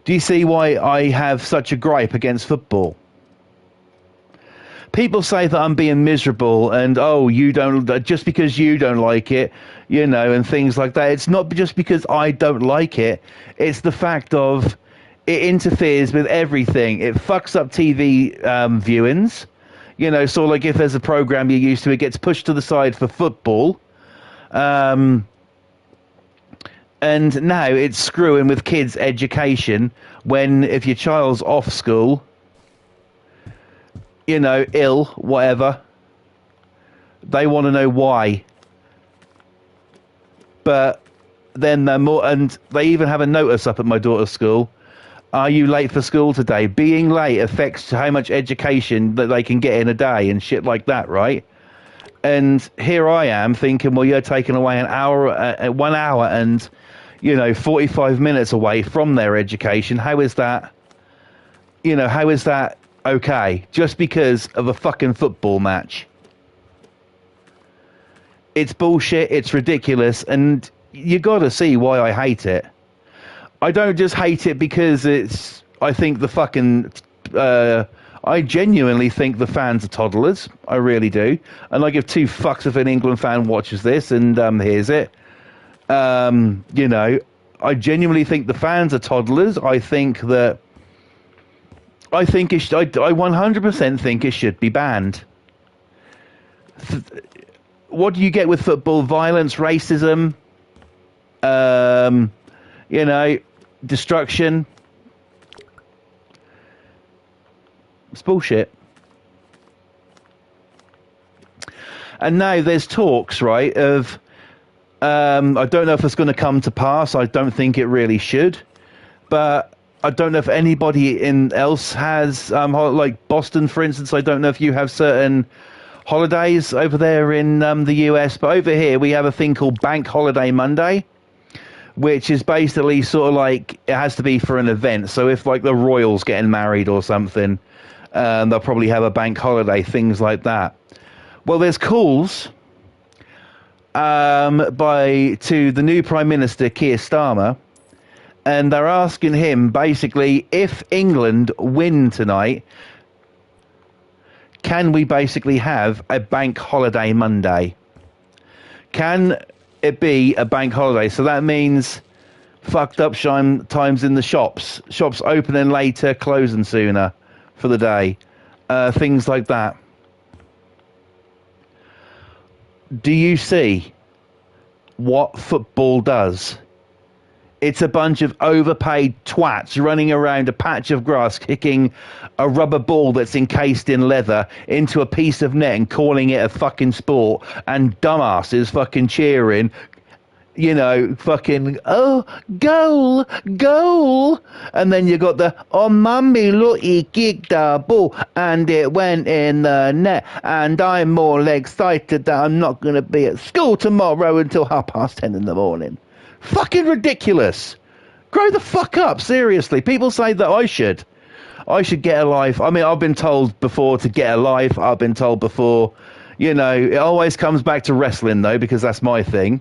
Do you see why I have such a gripe against football? People say that I'm being miserable and, oh, you don't, just because you don't like it, you know, and things like that. It's not just because I don't like it. It's the fact of it interferes with everything. It fucks up TV viewings. You know, so like if there's a program you're used to, it gets pushed to the side for football. And now it's screwing with kids' education when if your child's off school, you know, ill, whatever, they want to know why. But then they're more, and they even have a notice up at my daughter's school. Are you late for school today? Being late affects how much education that they can get in a day and shit like that, right? And here I am thinking, well, you're taking away an hour, 1 hour and, you know, 45 minutes away from their education. How is that, you know, how is that okay? Just because of a fucking football match. It's bullshit, it's ridiculous, and you gotta see why I hate it. I don't just hate it because it's, I think the fucking, I genuinely think the fans are toddlers. I really do. And I give two fucks if an England fan watches this and hears it. You know, I genuinely think the fans are toddlers. I think that, I 100% think it should be banned. What do you get with football? Violence, racism, you know, destruction. It's bullshit. And now there's talks, right, of, I don't know if it's going to come to pass. I don't think it really should. But I don't know if anybody else has, like Boston, for instance, I don't know if you have certain holidays over there in the US, but over here we have a thing called Bank Holiday Monday, which is basically sort of like, it has to be for an event. So if like the Royals getting married or something, they'll probably have a bank holiday, things like that. Well, there's calls to the new Prime Minister, Keir Starmer, and they're asking him basically, if England win tonight, can we basically have a bank holiday Monday? Can it be a bank holiday? So that means fucked up times in the shops. Shops opening later, closing sooner for the day. Things like that. Do you see what football does? It's a bunch of overpaid twats running around a patch of grass, kicking a rubber ball that's encased in leather into a piece of net and calling it a fucking sport, and dumbasses fucking cheering, you know, fucking, oh, goal, goal. And then you got the, oh, mummy, look, he kicked the ball and it went in the net. And I'm more excited that I'm not going to be at school tomorrow until 10:30 in the morning. Fucking ridiculous. Grow the fuck up, seriously. People say that I should get a life. I mean, I've been told before to get a life. I've been told before, you know, it always comes back to wrestling though, because that's my thing.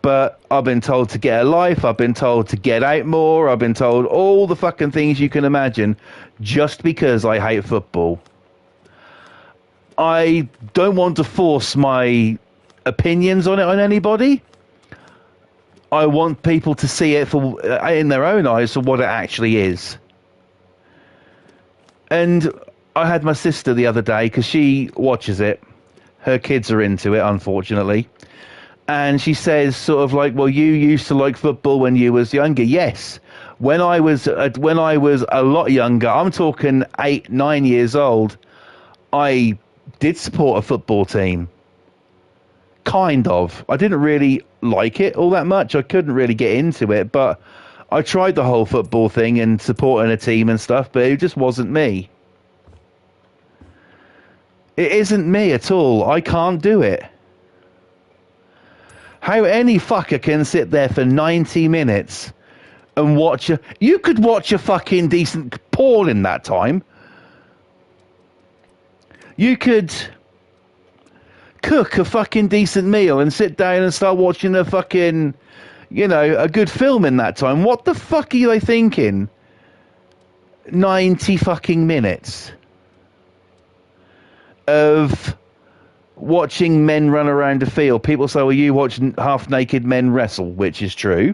But I've been told to get a life. I've been told to get out more. I've been told all the fucking things you can imagine just because I hate football. I don't want to force my opinions on it on anybody. I want people to see it for in their own eyes for what it actually is. And I had my sister the other day, because she watches it. Her kids are into it, unfortunately. And she says, sort of like, well, you used to like football when you was younger. Yes, when I was a lot younger, I'm talking 8, 9 years old, I did support a football team. Kind of. I didn't really like it all that much. I couldn't really get into it, but I tried the whole football thing and supporting a team and stuff, but it just wasn't me. It isn't me at all. I can't do it. How any fucker can sit there for 90 minutes and watch you could watch a fucking decent porn in that time. You could cook a fucking decent meal and sit down and start watching a fucking, a good film in that time. What the fuck are they thinking? 90 fucking minutes of watching men run around the field. People say, well, you watch half-naked men wrestle, which is true.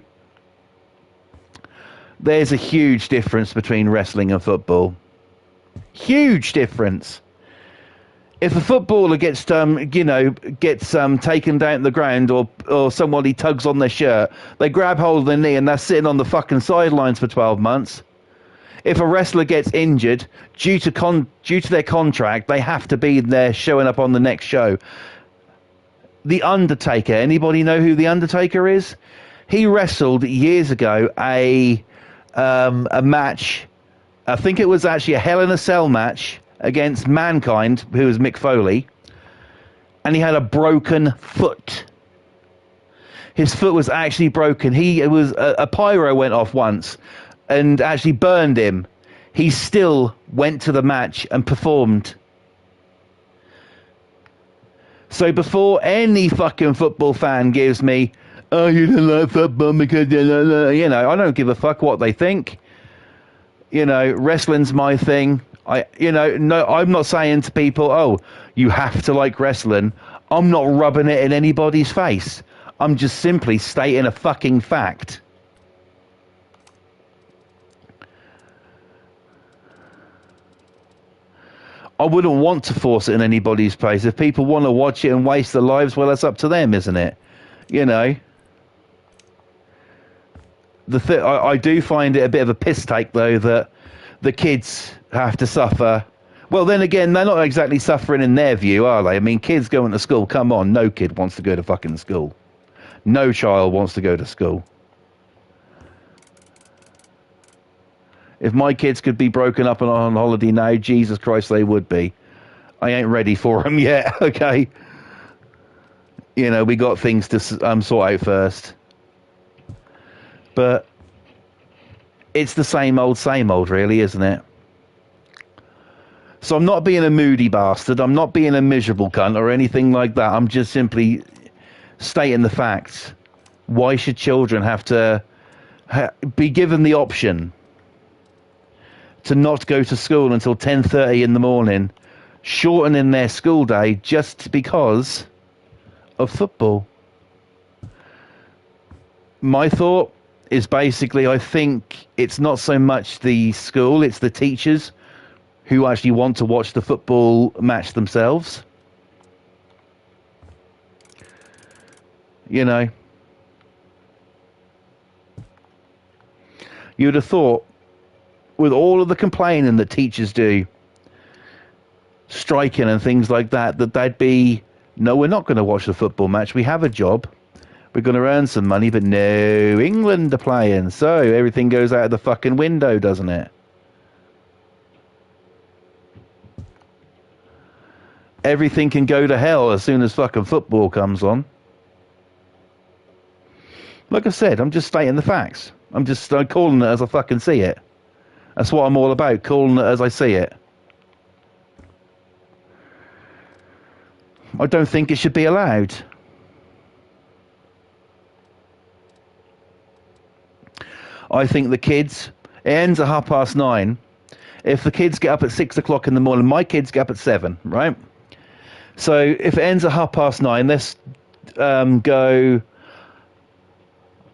There's a huge difference between wrestling and football. Huge difference. If a footballer gets taken down to the ground, or somebody tugs on their shirt, they grab hold of their knee and they're sitting on the fucking sidelines for 12 months. If a wrestler gets injured due to their contract, they have to be there showing up on the next show. The Undertaker. Anybody know who The Undertaker is? He wrestled years ago a match. I think it was actually a Hell in a Cell match against Mankind, who was Mick Foley, and he had a broken foot. His foot was actually broken. A pyro went off once and actually burned him. He still went to the match and performed. So before any fucking football fan gives me, oh, you don't like football because, I don't give a fuck what they think. Wrestling's my thing. I'm not saying to people, oh, you have to like wrestling. I'm not rubbing it in anybody's face. I'm just simply stating a fucking fact. I wouldn't want to force it in anybody's face. If people want to watch it and waste their lives, well, that's up to them, isn't it? I do find it a bit of a piss take, though, that the kids have to suffer. Well, then again, they're not exactly suffering in their view, are they? I mean, kids going to school, come on, no kid wants to go to fucking school. No child wants to go to school. If my kids could be broken up and on holiday now, Jesus Christ, they would be. I ain't ready for them yet, okay? We got things to sort out first. But it's the same old, really, isn't it? So I'm not being a moody bastard. I'm not being a miserable cunt or anything like that. I'm just simply stating the facts. Why should children have to be given the option to not go to school until 10:30 in the morning, shortening their school day just because of football? My thought is basically, I think it's not so much the school, it's the teachers who actually want to watch the football match themselves. You'd have thought, with all of the complaining that teachers do, striking and things like that, that they'd be, no, we're not going to watch the football match. We have a job. We're going to earn some money, but no, England are playing. So everything goes out of the fucking window, doesn't it? Everything can go to hell as soon as fucking football comes on. Like I said, I'm just stating the facts. I'm just calling it as I fucking see it. That's what I'm all about, calling it as I see it. I don't think it should be allowed. I think the kids, it ends at 9:30. If the kids get up at 6 o'clock in the morning, my kids get up at 7, right? So if it ends at 9:30, let's go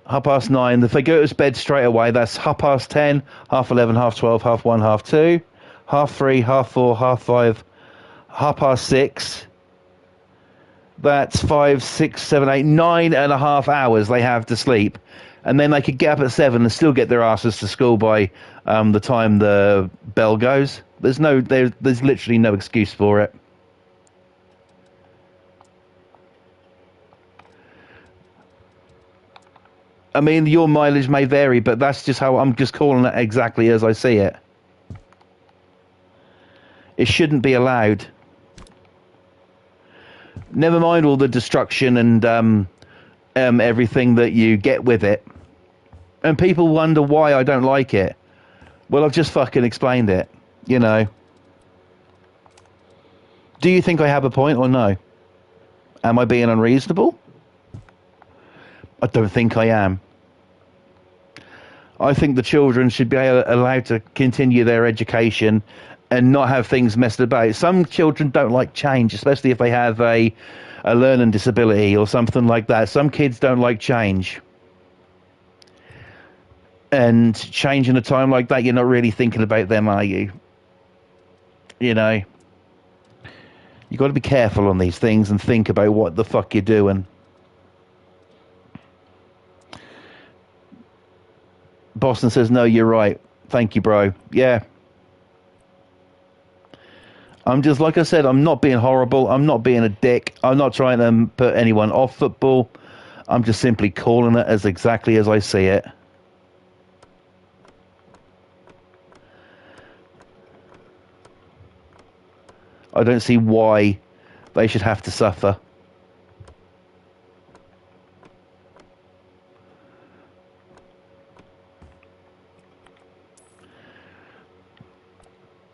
9:30. If they go to bed straight away, that's 10:30, 11:30, 12:30, 1:30, 2:30, 3:30, 4:30, 5:30, 6:30. That's 5, 6, 7, 8, 9.5 hours they have to sleep. And then they could get up at 7 and still get their asses to school by the time the bell goes. There's literally no excuse for it. I mean, your mileage may vary, but that's just how I'm just calling it exactly as I see it. It shouldn't be allowed. Never mind all the destruction and everything that you get with it. And people wonder why I don't like it. Well, I've just fucking explained it, you know. Do you think I have a point or no? Am I being unreasonable? I don't think I am. I think the children should be allowed to continue their education and not have things messed about. Some children don't like change, especially if they have a learning disability or something like that. Some kids don't like change. And change in a time like that, you're not really thinking about them, are you? You know? You got to be careful on these things and think about what the fuck you're doing. Boston says, no, you're right. Thank you, bro. Yeah. I'm just, like I said, I'm not being horrible. I'm not being a dick. I'm not trying to put anyone off football. I'm just simply calling it as exactly as I see it. I don't see why they should have to suffer.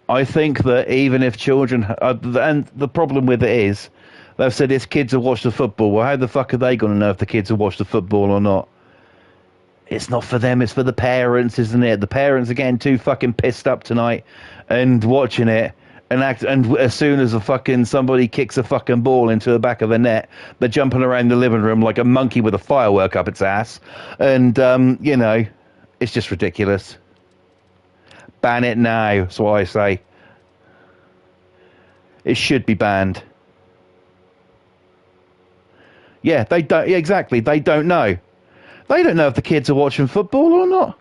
I think that even if children, and the problem with it is, they've said it's kids who watch the football. Well, how the fuck are they going to know if the kids have watched the football or not? It's not for them, it's for the parents, isn't it? The parents are getting too fucking pissed up tonight and watching it. And as soon as somebody kicks a fucking ball into the back of the net, they're jumping around the living room like a monkey with a firework up its ass. And, you know, it's just ridiculous. Ban it now, that's what I say. It should be banned. Yeah, they don't. Yeah, exactly, they don't know. They don't know if the kids are watching football or not.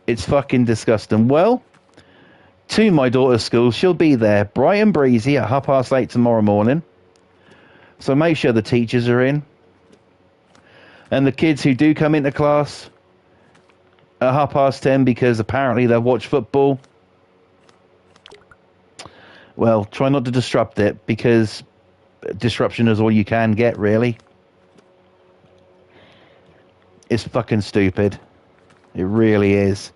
It's fucking disgusting. Well, to my daughter's school, she'll be there bright and breezy at 8:30 tomorrow morning. So make sure the teachers are in. And the kids who do come into class at 10:30 because apparently they've watched football, well, try not to disrupt it, because disruption is all you can get, really. It's fucking stupid. It really is.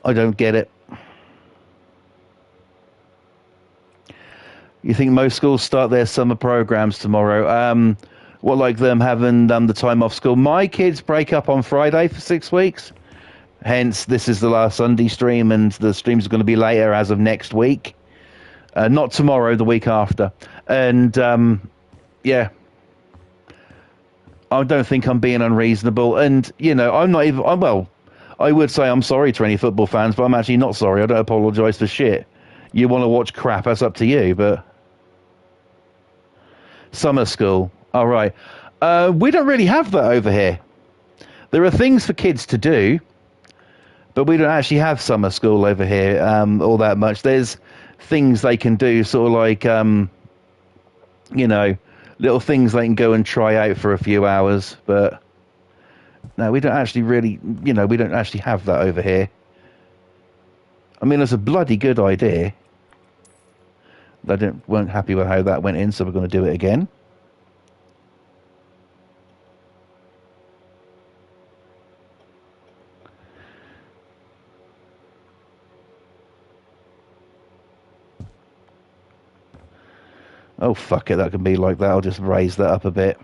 I don't get it. You think most schools start their summer programs tomorrow? What, like them having the time off school? My kids break up on Friday for 6 weeks. Hence, this is the last Sunday stream, and the streams are going to be later as of next week. Not tomorrow, the week after. And, yeah. I don't think I'm being unreasonable. And, you know, I'm not even... well, I would say I'm sorry to any football fans, but I'm actually not sorry. I don't apologise for shit. You want to watch crap, that's up to you, but... Summer school. All right. We don't really have that over here. There are things for kids to do, but we don't actually have summer school over here all that much. There's things they can do, sort of like, you know, little things they can go and try out for a few hours. But no, we don't actually really, you know, we don't actually have that over here. I mean, it's a bloody good idea. They weren't happy with how that went in, so we're going to do it again. Oh, fuck it, that can be like that. I'll just raise that up a bit.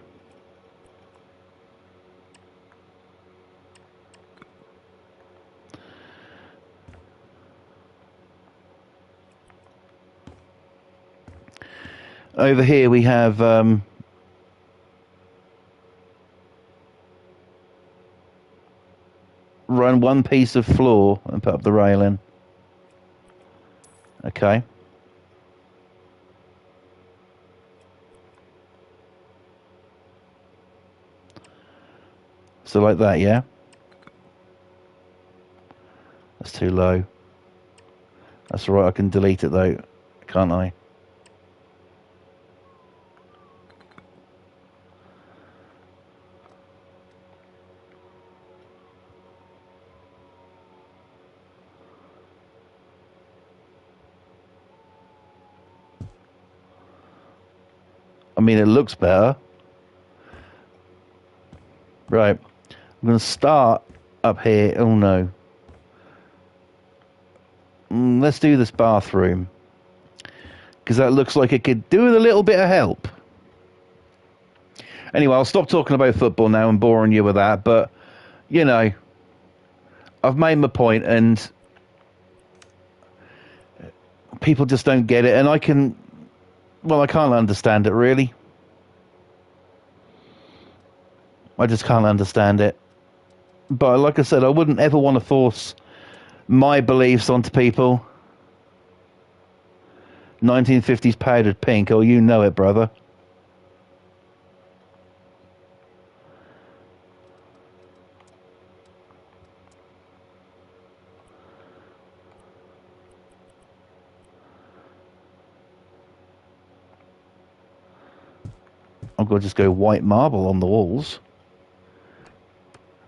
Over here we have run one piece of floor and put up the railing. Okay. So like that, yeah? That's too low. That's all right, I can delete it though, can't I? I mean, it looks better. Right. I'm going to start up here. Oh, no. Let's do this bathroom. Because that looks like it could do with a little bit of help. Anyway, I'll stop talking about football now and boring you with that. But, you know, I've made my point and people just don't get it. And I can't understand it, really. I just can't understand it. But like I said, I wouldn't ever want to force my beliefs onto people. 1950s powdered pink. Oh, you know it, brother. I'm going to just go white marble on the walls.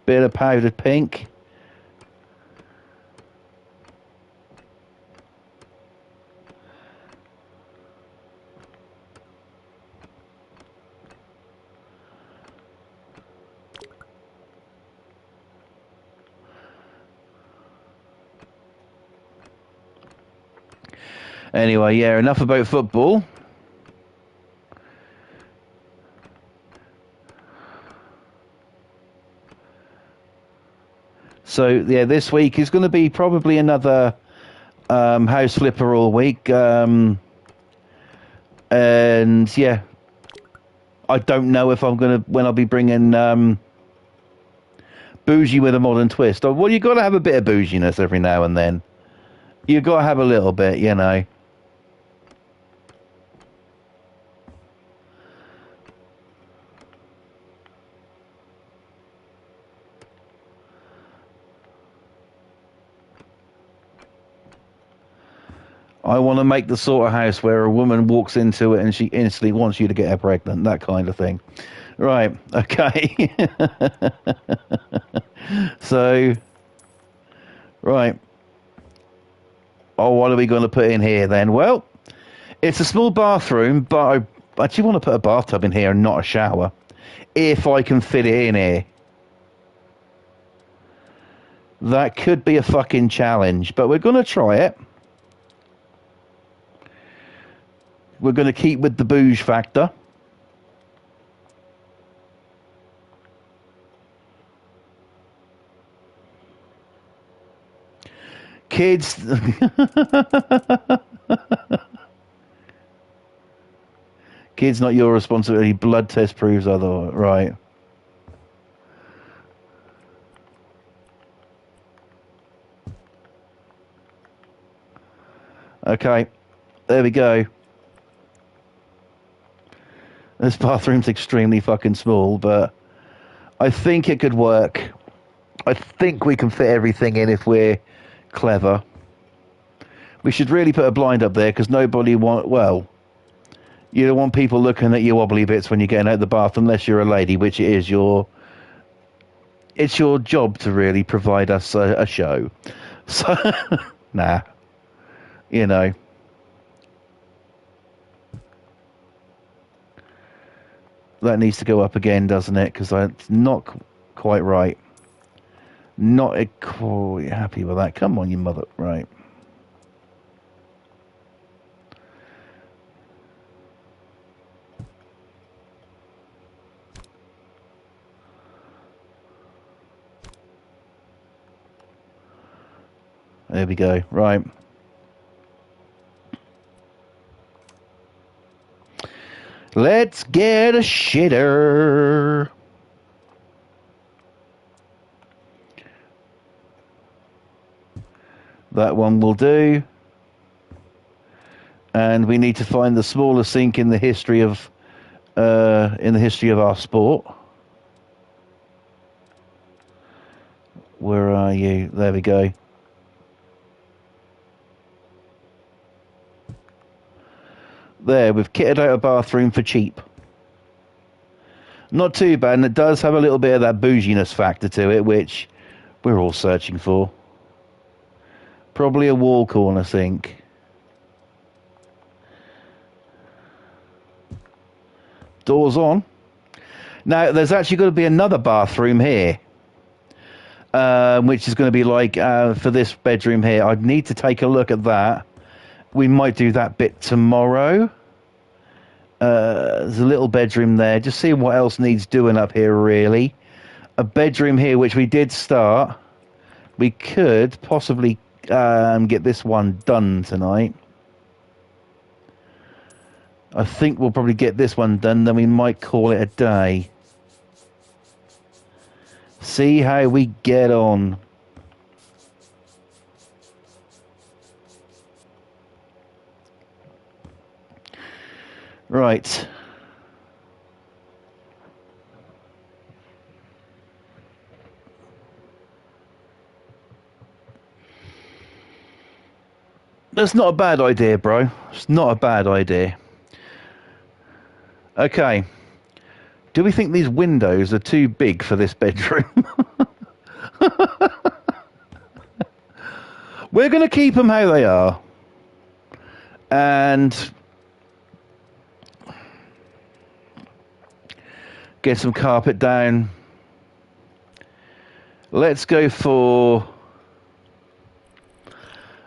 Bit of powdered pink. Anyway, yeah, enough about football. So, yeah, this week is going to be probably another house flipper all week. And, yeah, I don't know if I'm going to, when I'll be bringing bougie with a modern twist. Well, you got to have a bit of bouginess every now and then. You got to have a little bit, you know. I want to make the sort of house where a woman walks into it and she instantly wants you to get her pregnant, that kind of thing. Right, okay. So, right. Oh, what are we going to put in here then? Well, it's a small bathroom, but I actually want to put a bathtub in here and not a shower. If I can fit it in here. That could be a fucking challenge, but we're going to try it. We're going to keep with the bouge factor. Kids. Kids, not your responsibility. Blood test proves otherwise. Right. Okay. There we go. This bathroom's extremely fucking small, but I think it could work. I think we can fit everything in if we're clever. We should really put a blind up there because nobody well, you don't want people looking at your wobbly bits when you're getting out of the bath unless you're a lady, which it is it's your job to really provide us a show. So, nah, you know. That needs to go up again, doesn't it? Because it's not quite right. Not quite happy with that. Come on, you mother. Right. There we go. Right. Let's get a shitter. That one will do. And we need to find the smallest sink in the history of our sport. Where are you? There we go. There, we've kitted out a bathroom for cheap. Not too bad, and it does have a little bit of that bouginess factor to it, which we're all searching for. Probably a wall corner sink. Doors on. Now, there's actually going to be another bathroom here, which is going to be like for this bedroom here. I'd need to take a look at that. We might do that bit tomorrow. There's a little bedroom there. Just seeing what else needs doing up here, really. A bedroom here, which we did start. We could possibly get this one done tonight. I think we'll probably get this one done, then we might call it a day. See how we get on. Right. That's not a bad idea, bro. It's not a bad idea. Okay. Do we think these windows are too big for this bedroom? We're going to keep them how they are. And get some carpet down. Let's go for...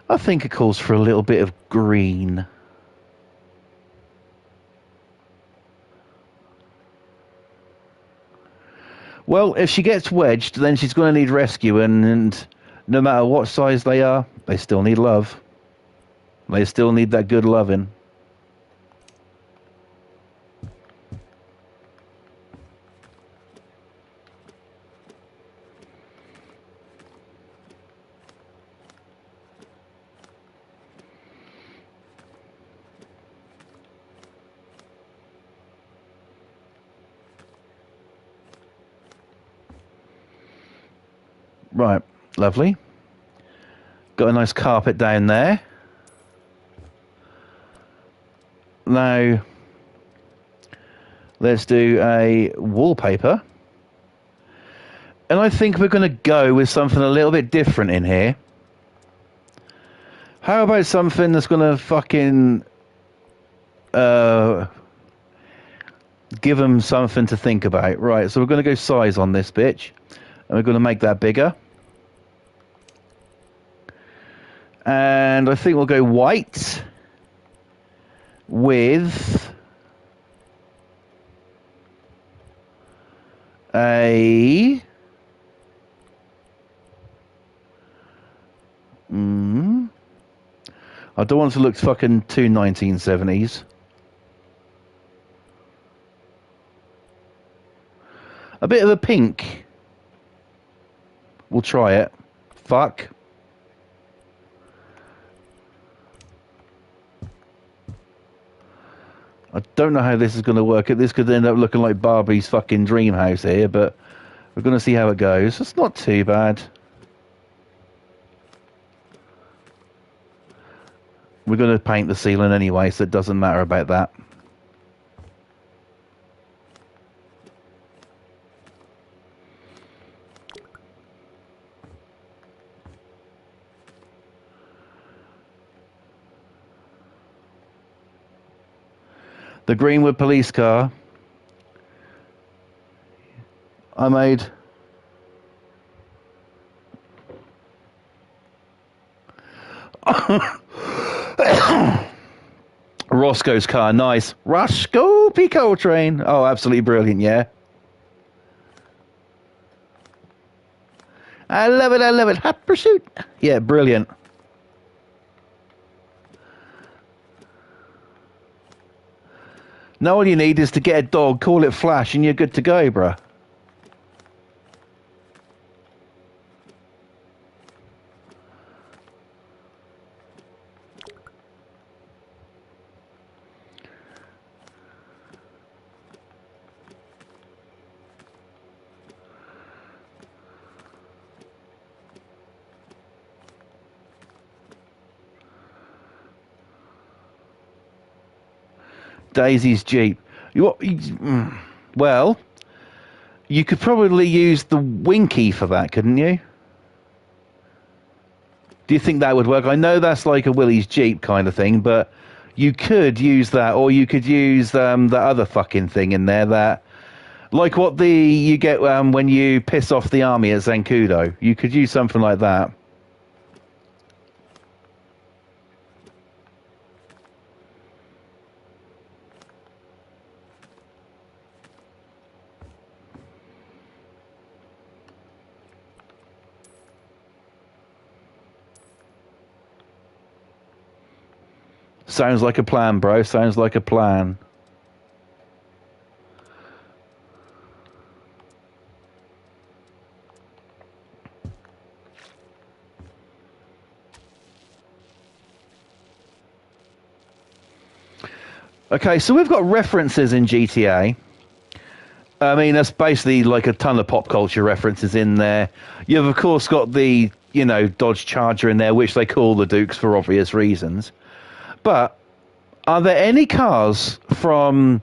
I think it calls for a little bit of green. Well, if she gets wedged, then she's going to need rescuing, and no matter what size they are, they still need love. They still need that good loving. Right, lovely. Got a nice carpet down there. Now, let's do a wallpaper. And I think we're going to go with something a little bit different in here. How about something that's going to fucking give them something to think about? Right, so we're going to go size on this bitch. And we're going to make that bigger. And I think we'll go white with a... I don't want it to look fucking too 1970s. A bit of a pink. We'll try it. Fuck. I don't know how this is going to work. This could end up looking like Barbie's fucking dream house here, but we're going to see how it goes. It's not too bad. We're going to paint the ceiling anyway, so it doesn't matter about that. The Greenwood police car. I made... Roscoe's car, nice. Roscoe Pico train. Oh, absolutely brilliant, yeah. I love it, I love it. Hot pursuit. Yeah, brilliant. No, all you need is to get a dog, call it Flash, and you're good to go, bruh. Daisy's Jeep. Well, you could probably use the Winky for that, couldn't you? Do you think that would work? I know that's like a Willie's Jeep kind of thing, but you could use that, or you could use that other fucking thing in there that, like what you get when you piss off the army at Zancudo. You could use something like that. Sounds like a plan, bro. Sounds like a plan. Okay, so we've got references in GTA. I mean, that's basically like a ton of pop culture references in there. You've, of course, got the, Dodge Charger in there, which they call the Dukes for obvious reasons. But are there any cars from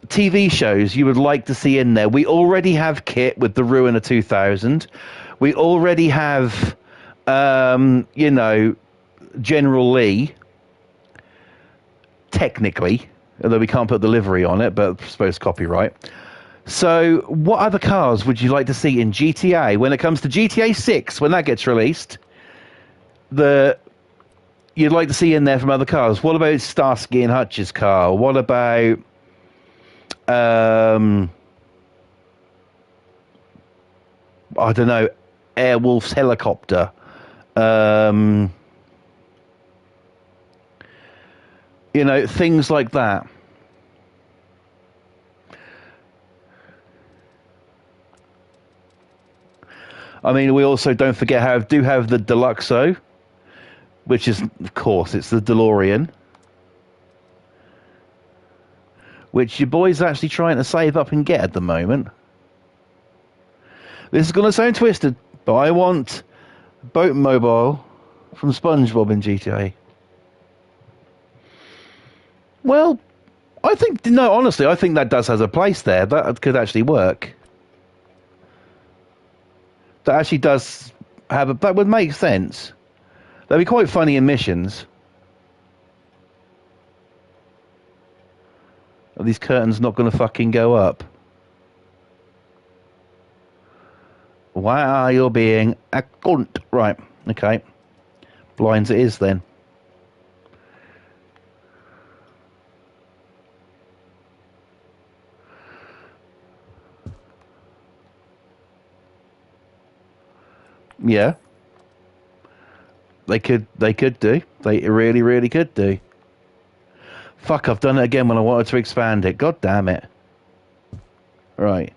TV shows you would like to see in there? We already have Kit with the Ruiner 2000. We already have, General Lee, technically, although we can't put the livery on it, but I suppose copyright. So what other cars would you like to see in GTA? When it comes to GTA 6, when that gets released, you'd like to see in there from other cars? What about Starsky and Hutch's car? What about I don't know, Airwolf's helicopter? Things like that. I mean, we also don't forget have the Deluxo, which is, of course, it's the DeLorean, which your boy's actually trying to save up and get at the moment. This is going to sound twisted, but I want Boat Mobile from SpongeBob in GTA. Well, honestly, I think that does have a place there. That could actually work. That actually does that would make sense. That'd be quite funny in missions. Are these curtains not going to fucking go up? Why are you being a cunt? Right, okay. Blinds it is then. Yeah. They could do. They really, really could do. Fuck, I've done it again when I wanted to expand it. God damn it. Right.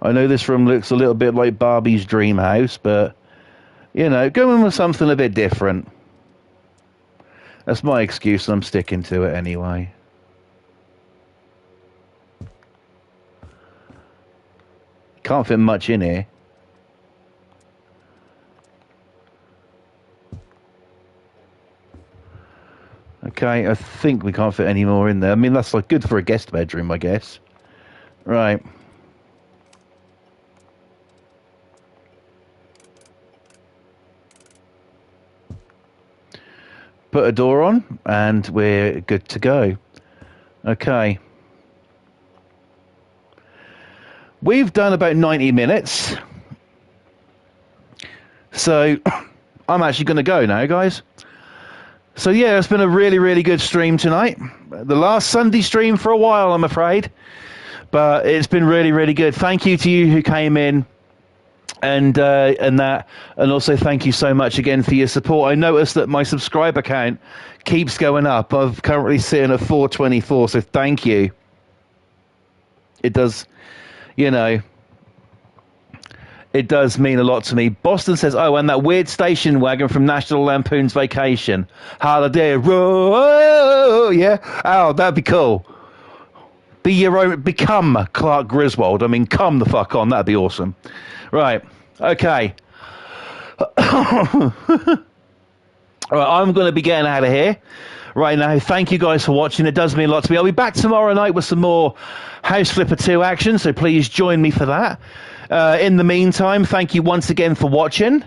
I know this room looks a little bit like Barbie's dream house, but, going with something a bit different. That's my excuse, and I'm sticking to it anyway. Can't fit much in here. Okay, I think we can't fit any more in there. I mean, that's like good for a guest bedroom, I guess. Right. Put a door on, and we're good to go. Okay. We've done about 90 minutes. So, I'm actually going to go now, guys. So yeah, it's been a really, really good stream tonight. The last Sunday stream for a while, I'm afraid. But it's been really, really good. Thank you to you who came in and also thank you so much again for your support. I noticed that my subscriber count keeps going up. I'm currently sitting at 424, so thank you. It does, you know, it does mean a lot to me. Boston says, oh, and that weird station wagon from National Lampoon's Vacation. Holiday Row, yeah. Oh, that'd be cool. Be your own, become Clark Griswold. I mean, come the fuck on. That'd be awesome. Right. Okay. All right, I'm going to be getting out of here right now. Thank you guys for watching. It does mean a lot to me. I'll be back tomorrow night with some more House Flipper 2 action, so please join me for that. In the meantime, thank you once again for watching.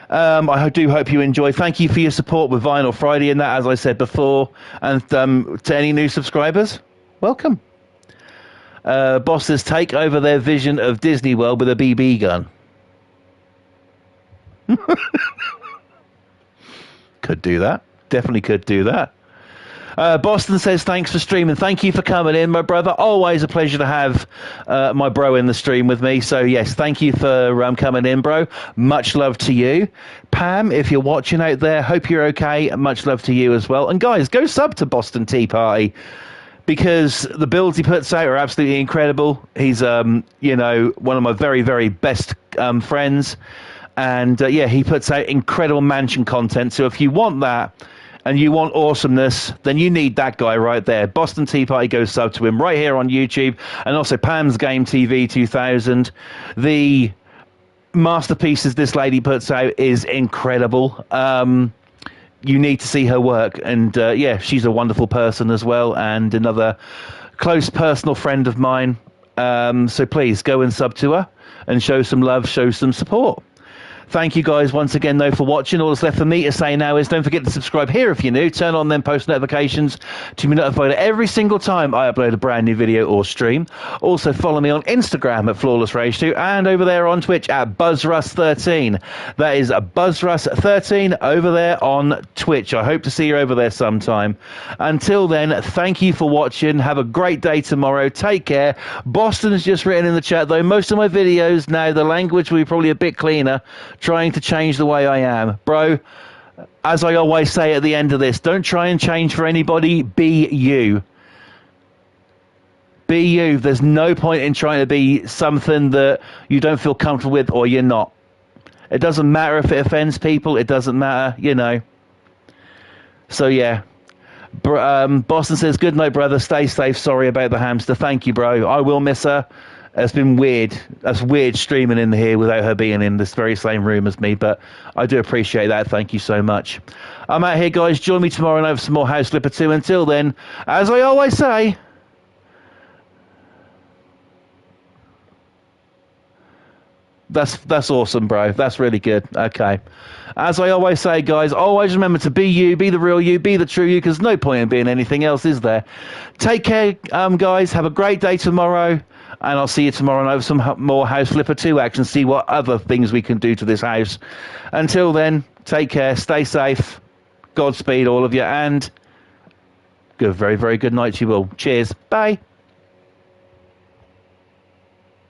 I do hope you enjoy. Thank you for your support with Vinyl Friday and that, as I said before. And to any new subscribers, welcome. Bosses take over their vision of Disney World with a BB gun. Could do that. Definitely could do that. Boston says, thanks for streaming. Thank you for coming in, my brother. Always a pleasure to have my bro in the stream with me. So, yes, thank you for coming in, bro. Much love to you. Pam, if you're watching out there, hope you're okay. Much love to you as well. And, guys, go sub to Boston Tea Party, because the builds he puts out are absolutely incredible. He's, you know, one of my very, very best friends. And, yeah, he puts out incredible mansion content. So if you want that and you want awesomeness, then you need that guy right there. Boston Tea Party, go sub to him right here on YouTube. And also Pam's Game TV 2000. The masterpieces this lady puts out is incredible. You need to see her work, and yeah, she's a wonderful person as well, and another close personal friend of mine. So please go and sub to her and show some love, show some support. Thank you guys once again, though, for watching. All that's left for me to say now is don't forget to subscribe here if you're new. Turn on them post notifications to be notified every single time I upload a brand new video or stream. Also, follow me on Instagram at Flawless Rage 2 and over there on Twitch at BuzzRuss13. That is BuzzRuss13 over there on Twitch. I hope to see you over there sometime. Until then, thank you for watching. Have a great day tomorrow. Take care. Boston has just written in the chat, though, most of my videos now, the language will be probably a bit cleaner. Trying to change the way I am. Bro, as I always say at the end of this, don't try and change for anybody. Be you. Be you. There's no point in trying to be something that you don't feel comfortable with or you're not. It doesn't matter if it offends people. It doesn't matter, you know. So, yeah. Boston says, good night, brother. Stay safe. Sorry about the hamster. Thank you, bro. I will miss her. It's been weird. That's weird streaming in here without her being in this very same room as me, but I do appreciate that. Thank you so much. I'm out here, guys. Join me tomorrow night for some more House Flipper 2. Until then, as I always say, that's awesome, bro. That's really good. Okay. As I always say, guys, always remember to be you, be the real you, be the true you, because no point in being anything else, is there? Take care, guys. Have a great day tomorrow. And I'll see you tomorrow night with some more House Flipper 2 action, see what other things we can do to this house. Until then, take care, stay safe, Godspeed all of you, and good, very, very good night to you all. Cheers, bye.